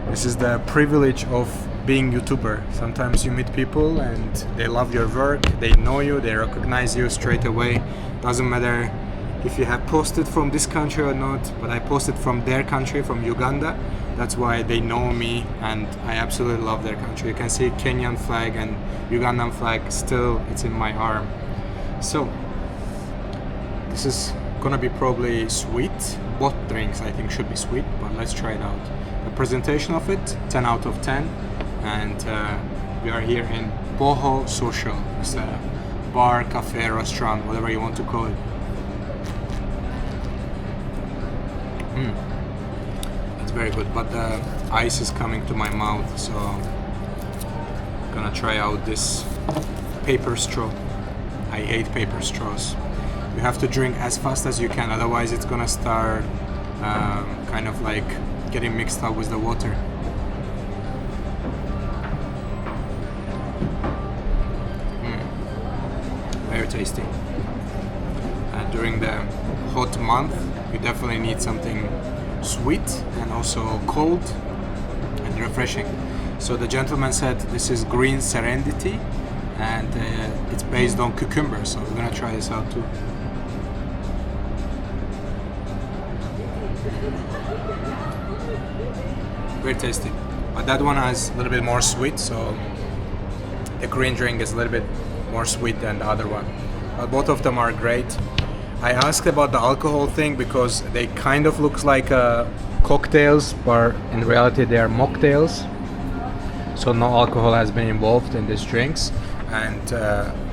This is the privilege of being YouTuber. Sometimes you meet people and they love your work, they know you, they recognize you straight away. Doesn't matter if you have posted from this country or not, but I posted from their country, from Uganda. That's why they know me, and I absolutely love their country. You can see Kenyan flag and Ugandan flag still, it's in my arm. So this is gonna be probably sweet. Both drinks I think should be sweet, but let's try it out. The presentation of it, 10 out of 10. And we are here in Boho Social. It's a bar, cafe, restaurant, whatever you want to call it. It's very good, but the ice is coming to my mouth, so I'm gonna try out this paper straw. I hate paper straws. You have to drink as fast as you can, otherwise it's gonna start kind of like getting mixed up with the water. Very tasty. During the hot month, you definitely need something sweet and also cold and refreshing. So the gentleman said this is green serenity, and it's based on cucumber, so we're gonna try this out too. Very tasty, but that one has a little bit more sweet, so the green drink is a little bit more sweet than the other one. But both of them are great. I asked about the alcohol thing because they kind of looks like cocktails, but in reality they are mocktails. So no alcohol has been involved in these drinks. And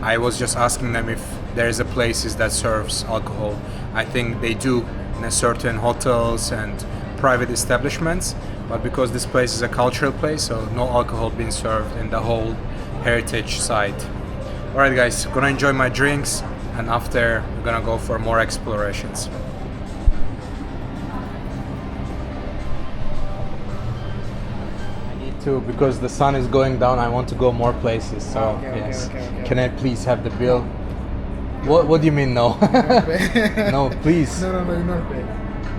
I was just asking them if there is a places that serves alcohol. I think they do in a certain hotels and private establishments, but because this place is a cultural place, so no alcohol being served in the whole heritage site. Alright guys, gonna enjoy my drinks, and after we're gonna go for more explorations. I need to, because the sun is going down, I want to go more places, so yes. Okay. Can I please have the bill? What do you mean no? No, please. No, you're not paying.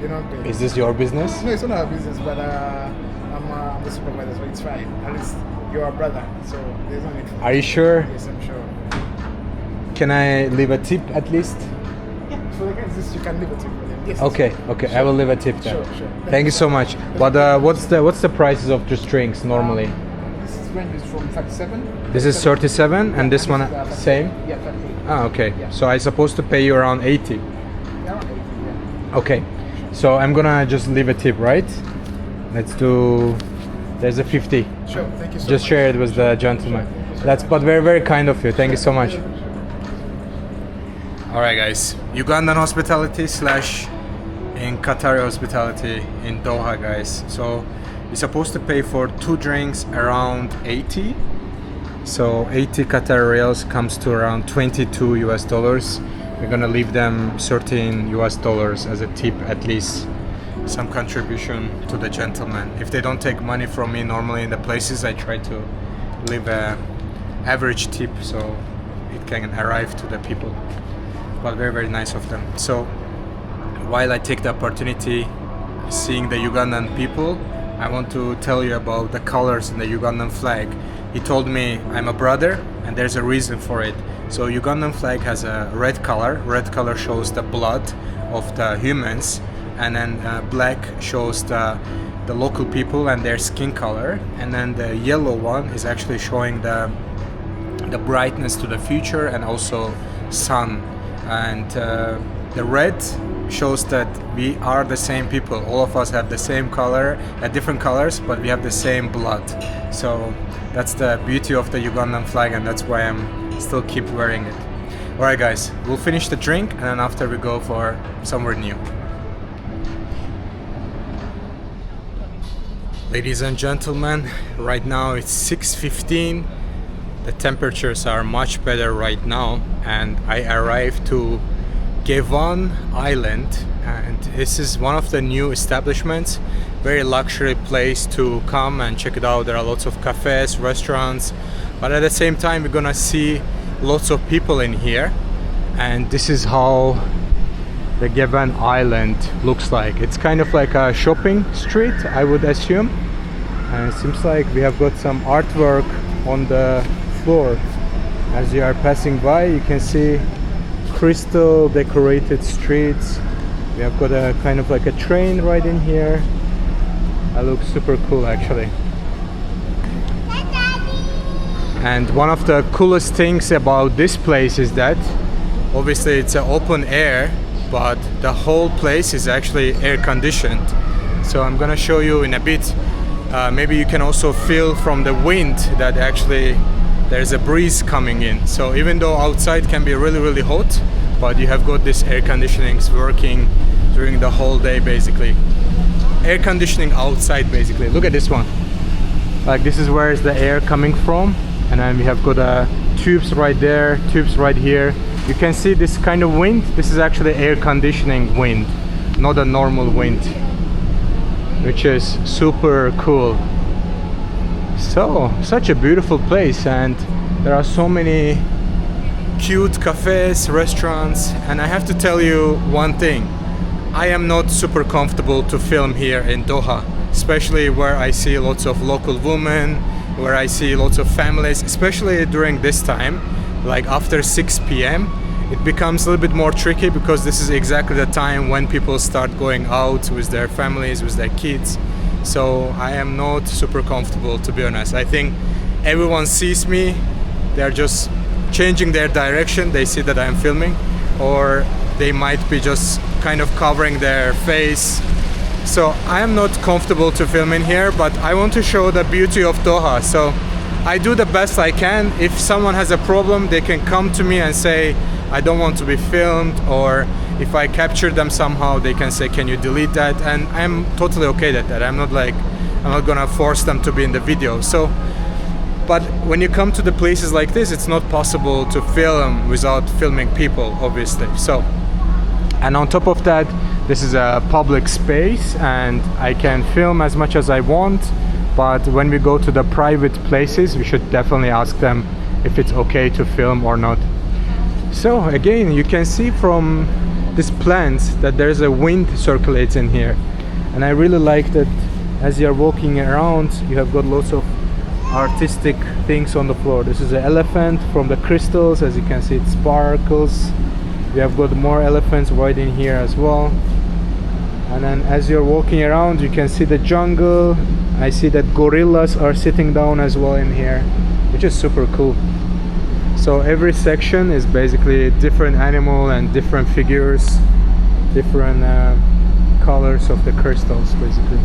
You're not paying. Is this your business? No, it's not our business, but I'm the supervisor, so it's fine. At least you're a brother, so there's no need for Are you sure? Yes, I'm sure. Can I leave a tip at least? Yeah, so you can leave a tip for them. Yes. Okay, I will leave a tip then. Sure. Thank you so much. But what's the prices of just drinks normally? This range is from 37. This is 37, and this one same? Yeah, 38. Ah, okay. So I supposed to pay you around 80. Yeah, 80, yeah. Okay. So I'm gonna just leave a tip, right? Let's do. There's a 50. Sure, thank you so Just much. share it with the gentleman. That's but very, very kind of you. Thank you so much. Alright guys, Ugandan hospitality slash in Qatari hospitality in Doha guys. So you're supposed to pay for 2 drinks around 80. So 80 Qatar reals comes to around 22 US dollars. We're gonna leave them 13 US dollars as a tip, at least some contribution to the gentleman. If they don't take money from me normally in the places, I try to leave a average tip so it can arrive to the people. But very, very nice of them. So while I take the opportunity seeing the Ugandan people, I want to tell you about the colors in the Ugandan flag. he told me I'm a brother and there's a reason for it. So Ugandan flag has a red color. Red color shows the blood of the humans, and then black shows the local people and their skin color, and then the yellow one is actually showing the brightness to the future and also sun, and the red shows that we are the same people. All of us have the same color, different colors, but we have the same blood. So that's the beauty of the Ugandan flag, and that's why I'm still keep wearing it. Alright guys, we'll finish the drink and then after we go for somewhere new. Ladies and gentlemen, right now it's 6:15. The temperatures are much better right now, and I arrived to Gewan Island, and this is one of the new establishments. Very luxury place to come and check it out. There are lots of cafes, restaurants, but at the same time we're gonna see lots of people in here, and this is how the Gewan Island looks like. It's kind of like a shopping street, I would assume, and it seems like we have got some artwork on the floor. As you are passing by, you can see crystal decorated streets. We have got a kind of like a train right in here. That looks super cool actually. And one of the coolest things about this place is that obviously it's an open air, but the whole place is actually air conditioned. So I'm gonna show you in a bit. Maybe you can also feel from the wind that actually there's a breeze coming in. So even though outside can be really hot, but you have got this air conditioning working during the whole day basically. Air conditioning outside basically. Look at this one. Like this is where is the air coming from, and then we have got tubes right there, tubes right here. You can see this kind of wind. This is actually air conditioning wind, not a normal wind, which is super cool. So, such a beautiful place, and there are so many cute cafes, restaurants, and I have to tell you one thing. I am not super comfortable to film here in Doha, especially where I see lots of local women, where I see lots of families, especially during this time, like after 6 p.m. It becomes a little bit more tricky because this is exactly the time when people start going out with their families, with their kids. So I am not super comfortable, to be honest. I think everyone sees me, they're just changing their direction, they see that I'm filming, or they might be just kind of covering their face. So I am not comfortable to film in here, but I want to show the beauty of Doha. So I do the best I can. If someone has a problem, they can come to me and say, I don't want to be filmed, or if I capture them somehow, they can say, can you delete that? And I'm totally okay with that. I'm not gonna force them to be in the video. So, but when you come to the places like this, it's not possible to film without filming people, obviously. So, and on top of that, this is a public space and I can film as much as I want, but when we go to the private places, we should definitely ask them if it's okay to film or not. So again, you can see from these plants that there's a wind circulates in here, and I really like that. As you're walking around, you have got lots of artistic things on the floor. This is an elephant from the crystals. As you can see, it sparkles. We have got more elephants right in here as well. And then as you're walking around, you can see the jungle. I see that gorillas are sitting down as well in here, which is super cool. So every section is basically a different animal and different figures, different colors of the crystals basically.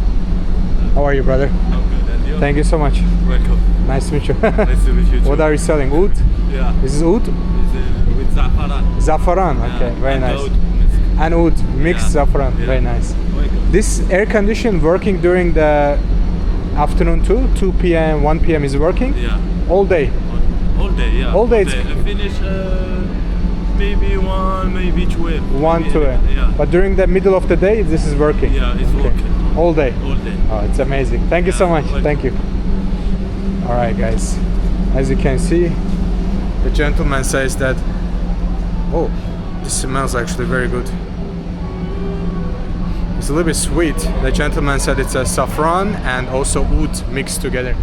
How are you, brother? I'm good, and you? Thank you so much. Welcome. Nice to meet you. Nice to meet you too. What are you selling? Oud? Yeah. This is oud? It's with za'afaran. Za'afaran, okay, Yeah. very And nice. oud mixed. And oud, mixed Yeah. za'afaran, Yeah. very nice. Welcome. This air condition working during the afternoon too? 2 p.m., 1 p.m. is working? Yeah. All day? All day, yeah. All day I it's- finish maybe 1, maybe 12. 1 maybe to 11, yeah. But during the middle of the day, this is working? Yeah, it's Okay. working. All day? All day. Oh, it's amazing. Thank you so Yeah, much. welcome. Thank you. All right, guys. As you can see, the gentleman says that, oh, this smells actually very good. It's a little bit sweet. The gentleman said it's a saffron and also oud mixed together.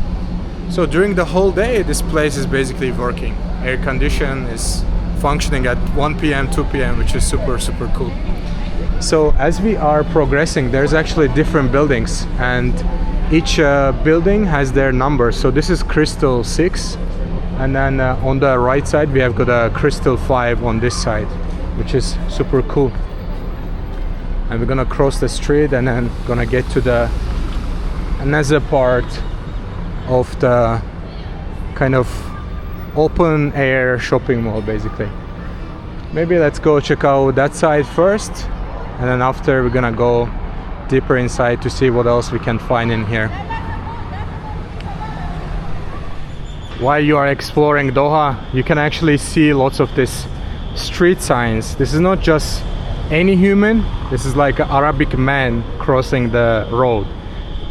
So during the whole day, this place is basically working. Air condition is functioning at 1 p.m., 2 p.m., which is super, super cool. So as we are progressing, there's actually different buildings, and each building has their number. So this is Crystal 6, and then on the right side we have got a Crystal 5 on this side, which is super cool. And we're gonna cross the street and then gonna get to the another part of the kind of open air shopping mall basically. Maybe let's go check out that side first, and then after we're gonna go deeper inside to see what else we can find in here. While you are exploring Doha, you can actually see lots of this street signs. This is not just any human, this is like an Arabic man crossing the road.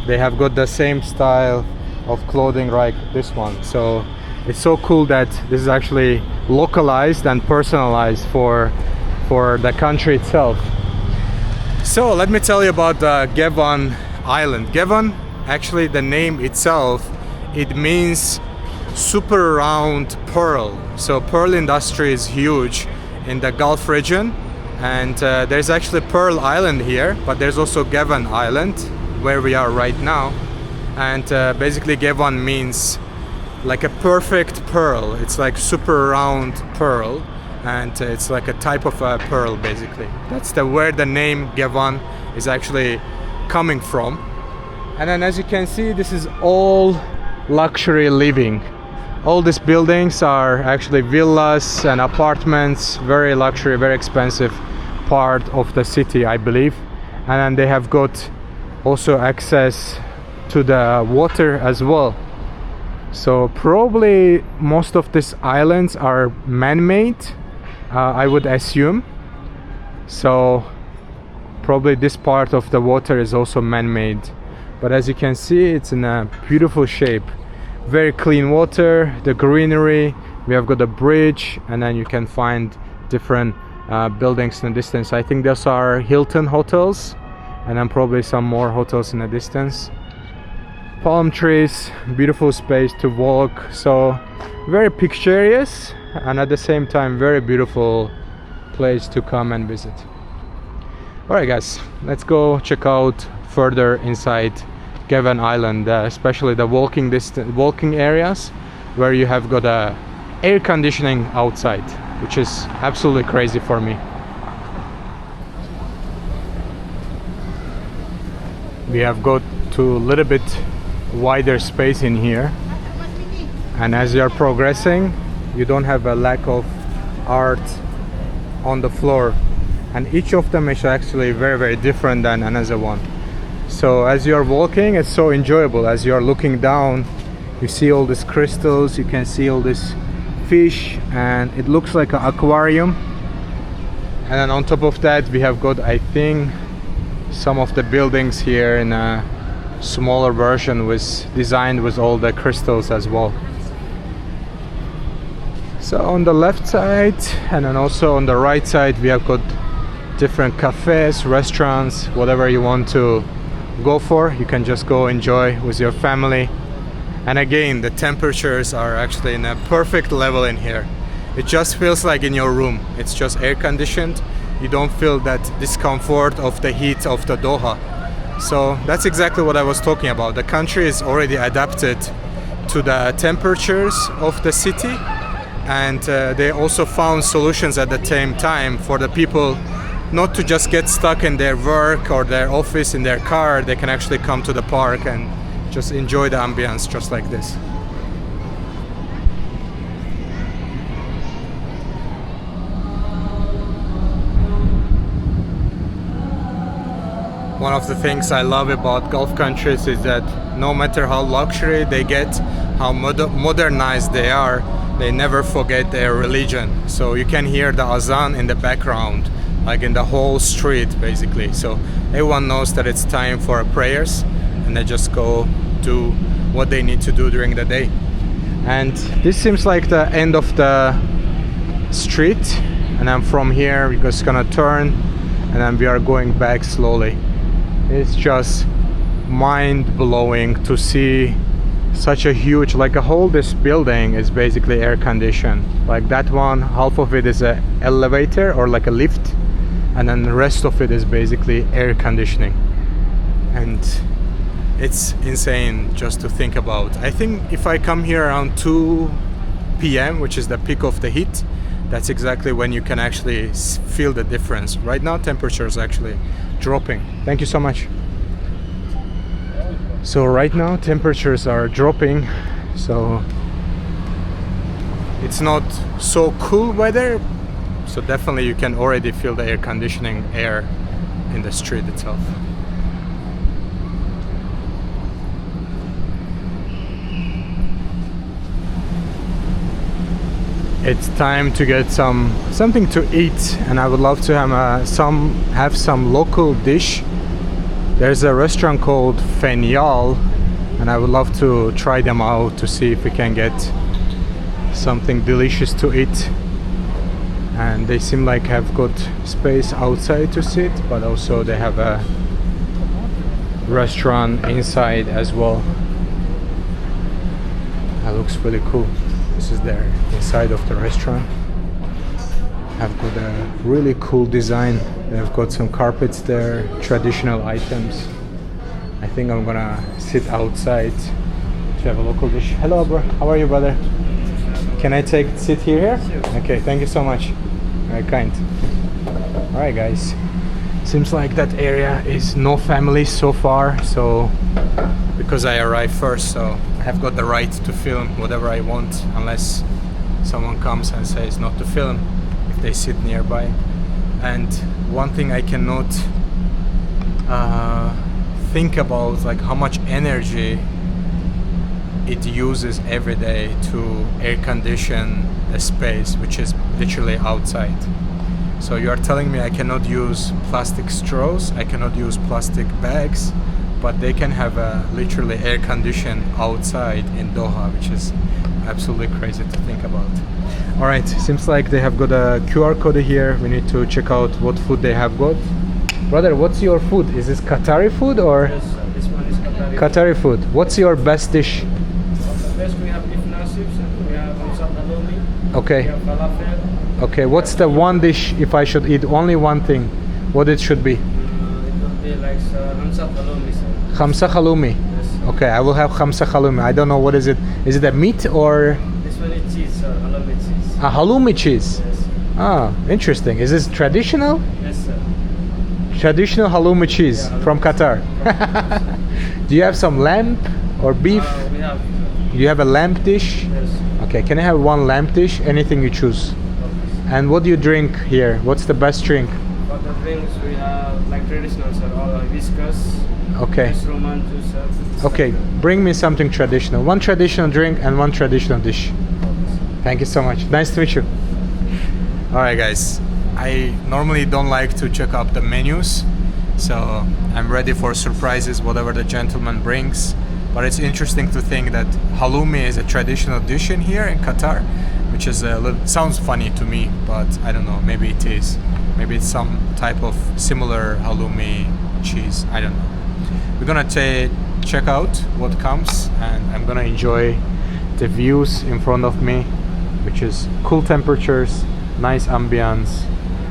They have got the same style of clothing like this one. So it's so cool that this is actually localized and personalized for the country itself. So let me tell you about the Gewan Island. Gewan, actually the name itself, it means super round pearl. So pearl industry is huge in the Gulf region, and there's actually Pearl Island here, but there's also Gewan Island where we are right now. And basically Gewan means like a perfect pearl. It's like super round pearl, and it's like a type of a pearl basically. That's where the name Gewan is actually coming from. And then as you can see, this is all luxury living. All these buildings are actually villas and apartments, very luxury, very expensive part of the city, I believe. And then they have got also access to the water as well. So probably most of these islands are man-made, I would assume. So probably this part of the water is also man-made. But as you can see, it's in a beautiful shape. Very clean water, the greenery, we have got a bridge, and then you can find different buildings in the distance. I think those are Hilton hotels, and then probably some more hotels in the distance. Palm trees, beautiful space to walk, so very picturesque and at the same time very beautiful place to come and visit. Alright guys, let's go check out further inside Gewan Island, especially the walking areas where you have got air conditioning outside, which is absolutely crazy for me. We have got to a little bit wider space in here, and as you are progressing you don't have a lack of art on the floor, and each of them is actually very, very different than another one. So as you are walking, it's so enjoyable. As you are looking down, you see all these crystals, you can see all this fish, and it looks like an aquarium. And then on top of that we have got, I think, some of the buildings here in a smaller version was designed with all the crystals as well. So on the left side and then also on the right side we have got different cafes, restaurants, whatever you want to go for, you can just go enjoy with your family. And again, the temperatures are actually in a perfect level in here. It just feels like in your room. It's just air conditioned. You don't feel that discomfort of the heat of the Doha. So that's exactly what I was talking about. The country is already adapted to the temperatures of the city, and they also found solutions at the same time for the people not to just get stuck in their work or their office in their car. They can actually come to the park and just enjoy the ambience just like this. One of the things I love about Gulf countries is that no matter how luxury they get, how modernized they are, they never forget their religion. So you can hear the azan in the background, like in the whole street basically. So everyone knows that it's time for prayers, and they just go do what they need to do during the day. And this seems like the end of the street, and then from here we're just gonna turn and then we are going back slowly. It's just mind-blowing to see such a huge, like a whole this building is basically air conditioned. Like that one, half of it is a elevator or like a lift, and then the rest of it is basically air conditioning. And it's insane just to think about. I think if I come here around 2 p.m., which is the peak of the heat, that's exactly when you can actually feel the difference. Right now temperature is actually dropping. Thank you so much. So right now temperatures are dropping, so it's not so cool weather, so definitely you can already feel the air conditioning air in the street itself. It's time to get something to eat, and I would love to have some local dish. There's a restaurant called Fenal, and I would love to try them out to see if we can get something delicious to eat. And they seem like have got space outside to sit, but also they have a restaurant inside as well. That looks really cool. This is their inside of the restaurant. Have got a really cool design. They've got some carpets there, traditional items. I think I'm gonna sit outside to have a local dish. Hello, bro. How are you, brother? Can I sit here? Okay, thank you so much. Very kind. All right, guys. Seems like that area is no families so far. So because I arrived first, so I have got the right to film whatever I want, unless someone comes and says not to film if they sit nearby. And one thing I cannot think about, like how much energy it uses every day to air condition the space, which is literally outside. So you are telling me I cannot use plastic straws, I cannot use plastic bags, but they can have a literally air condition outside in Doha, which is absolutely crazy to think about. All right, seems like they have got a QR code here. We need to check out what food they have got. Brother, what's your food? Is this Qatari food or? Yes, this one is Qatari. Qatari food. What's your best dish? First we have beef nasips, and we have salami. Okay. We have falafel. Okay, what's the one dish if I should eat only one thing? What it should be? It will be like khamsa halloumi, sir. Khamsa halloumi. Yes. Okay, I will have khamsa halloumi. I don't know what is it. Is it a meat or This one is cheese, sir. Halloumi cheese. a halloumi cheese? Yes. Ah, interesting. Is this traditional? Yes, sir. Traditional halloumi cheese Yeah, halloumi from Qatar. Do you have some lamb or beef? We have. You have a lamb dish? Yes. Okay, can I have one lamb dish? Anything you choose. And what do you drink here? What's the best drink? For the drinks, we have like traditional, sir. All hibiscus. Okay. Roman juice, sir. Okay, bring me something traditional. One traditional drink and one traditional dish. Thank you so much. Nice to meet you. Alright guys, I normally don't like to check up the menus, so I'm ready for surprises, whatever the gentleman brings. But it's interesting to think that halloumi is a traditional dish in here in Qatar, which is sounds funny to me, but I don't know, maybe it is. Maybe it's some type of similar halloumi cheese, I don't know. We're gonna check out what comes, and I'm gonna enjoy the views in front of me, which is cool temperatures, nice ambience,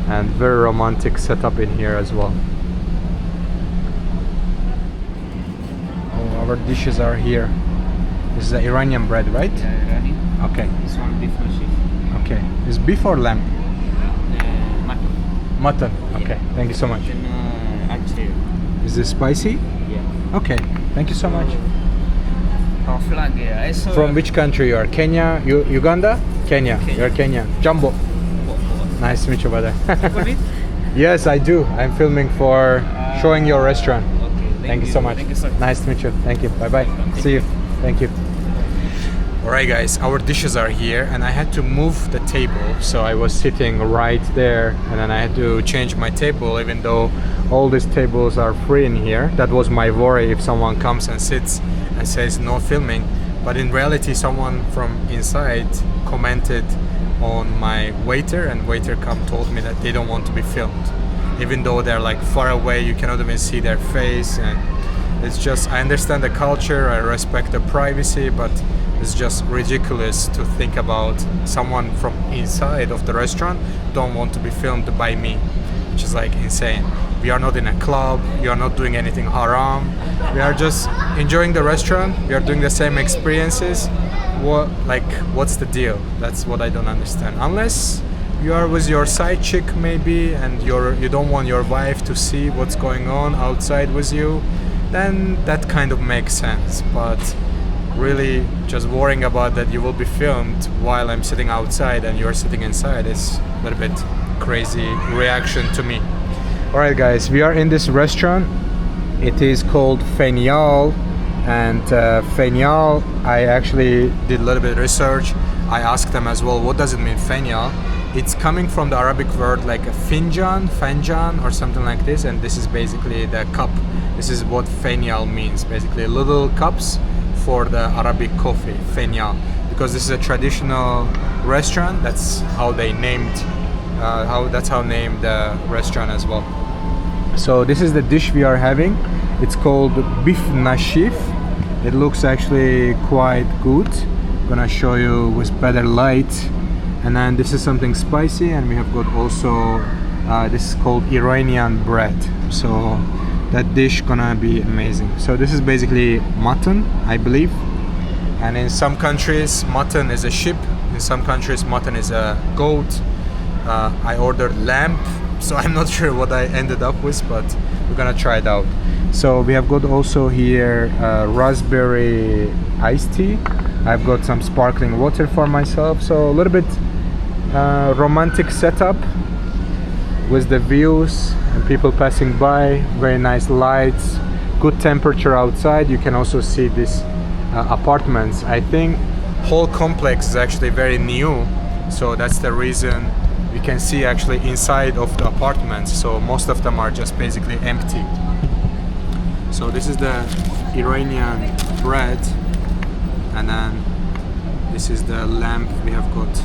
and very romantic setup in here as well. Oh, our dishes are here. This is the Iranian bread, right? Yeah, Iranian. Okay. This one beef nashif. Okay. Is beef or lamb? Mutton. Mutton. Okay. Thank you so much. Then add here. Is this spicy? Yeah. Okay. Thank you so much. Flag, yeah. So From which country you are? Kenya? Uganda? Kenya. Kenya. You're Kenyan. Jumbo. Nice to meet you, brother. Recording? Yes, I do. I'm filming for showing your restaurant. Okay. Thank you so much. Thank you so much. Nice to meet you. Thank you. Bye bye. See you. Thank you. Alright guys, our dishes are here, and I had to move the table, so I was sitting right there, and then I had to change my table, even though all these tables are free in here. That was my worry, if someone comes and sits and says no filming. But in reality, someone from inside commented on my waiter, and waiter told me that they don't want to be filmed, even though they're like far away. You cannot even see their face, and It's just, I understand the culture, I respect the privacy, but it's just ridiculous to think about someone from inside of the restaurant don't want to be filmed by me, which is like insane. We are not in a club, you are not doing anything haram, we are just enjoying the restaurant, we are doing the same experiences. What's the deal? That's what I don't understand. Unless you are with your side chick maybe, and you don't want your wife to see what's going on outside with you, then that kind of makes sense. But really just worrying about that you will be filmed while I'm sitting outside and you're sitting inside is a little bit crazy reaction to me. Alright guys, we are in this restaurant. It is called Fenal, and Fenal, I actually did a little bit of research. I asked them as well, what does it mean, Fenal? It's coming from the Arabic word like a fanjan or something like this, and this is basically the cup. This is what Fenal means, basically little cups for the Arabic coffee, Fenal. Because this is a traditional restaurant, that's how they named, that's how named the restaurant as well. So this is the dish we are having. It's called beef nashif. It looks actually quite good. I'm gonna show you with better light. And then this is something spicy, and we have got also this is called Iranian bread. So that dish gonna be amazing. So this is basically mutton, I believe. And in some countries mutton is a sheep, in some countries mutton is a goat. I ordered lamb, so I'm not sure what I ended up with, but we're gonna try it out. So we have got also here raspberry iced tea. I've got some sparkling water for myself, so a little bit romantic setup with the views and people passing by, very nice lights, good temperature outside. You can also see these apartments. I think whole complex is actually very new, so that's the reason we can see actually inside of the apartments, so most of them are just basically empty. So this is the Iranian bread, and then this is the lamb we have got.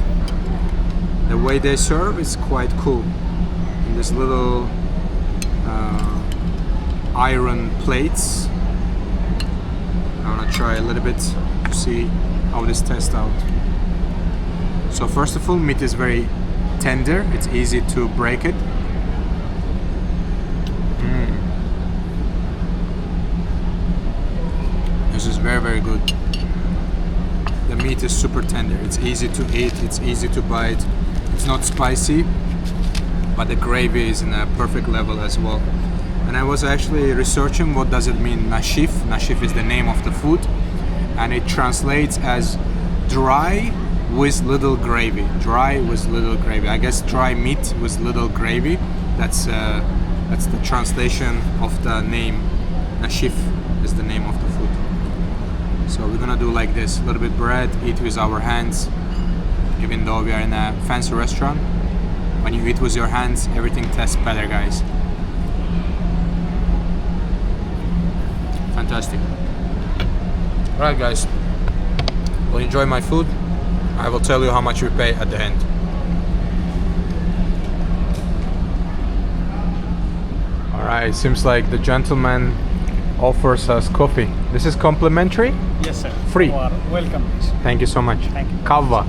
The way they serve is quite cool. In this little iron plates. I want to try a little bit to see how this tastes out. So first of all, meat is very tender. It's easy to break it. This is very, very good. The meat is super tender. It's easy to eat. It's easy to bite. It's not spicy, but the gravy is in a perfect level as well. And I was actually researching what does it mean nashif. Nashif is the name of the food, and it translates as dry with little gravy. Dry with little gravy. I guess dry meat with little gravy. That's the translation of the name. Nashif is the name of the food. So we're gonna do like this, a little bit bread, eat with our hands. Even though we are in a fancy restaurant, when you eat with your hands, everything tastes better, guys. Fantastic. Alright guys, well, enjoy my food. I will tell you how much we pay at the end. Alright, seems like the gentleman offers us coffee. This is complimentary? Yes, sir. Free. You are welcome. Please. Thank you so much. Thank you. Kavva.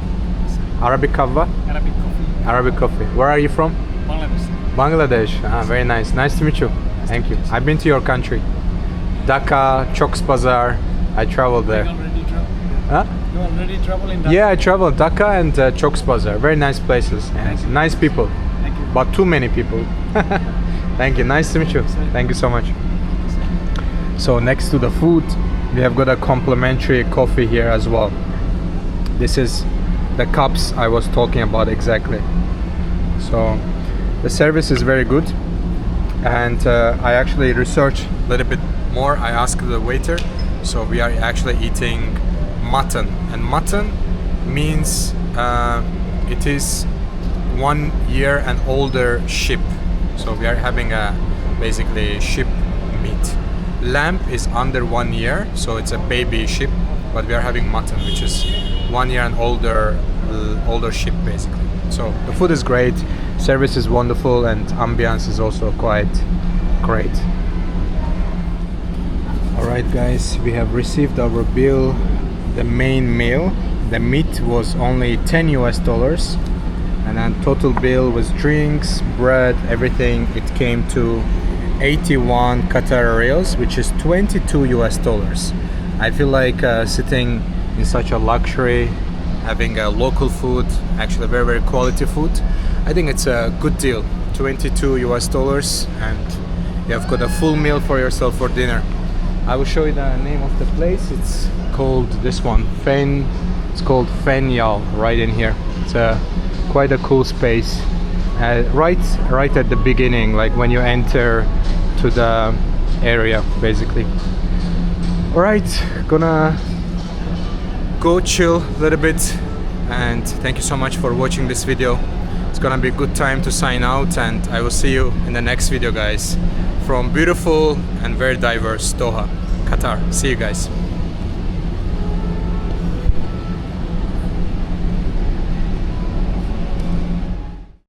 Arabic kavva? Arabic coffee. Arabic coffee. Where are you from? Bangladesh. Bangladesh. Ah, very nice. Nice to meet you. Thank you. I've been to your country. Dhaka, Cox's Bazar. I traveled there. You already travel? Huh? You already travel in Dhaka? Yeah, I traveled Dhaka and Cox's Bazar. Very nice places. Yes. Nice people. Thank you. But too many people. Thank you. Nice to meet you. Thank you so much. So next to the food, we have got a complimentary coffee here as well. This is the cups I was talking about exactly. So the service is very good, and I actually researched a little bit more. I asked the waiter. So we are actually eating mutton, and mutton means it is 1 year and older sheep. So we are having a basically sheep meat. Lamb is under 1 year, so it's a baby sheep, but we are having mutton, which is 1 year and older sheep basically. So the food is great, service is wonderful, and ambience is also quite great. Alright guys, we have received our bill. The main meal, the meat was only 10 US dollars, and then total bill was drinks, bread, everything. It came to 81 Qatar riyals, which is 22 US dollars. I feel like sitting in such a luxury, having a local food, actually very, very quality food. I think it's a good deal. 22 US dollars, and you have got a full meal for yourself for dinner. I will show you the name of the place. It's called this one, it's called Fenal, right in here. It's quite a cool space. Right at the beginning, like when you enter to the area, basically. Alright, gonna go chill a little bit, and thank you so much for watching this video. It's gonna be a good time to sign out, and I will see you in the next video, guys, from beautiful and very diverse Doha, Qatar. See you guys.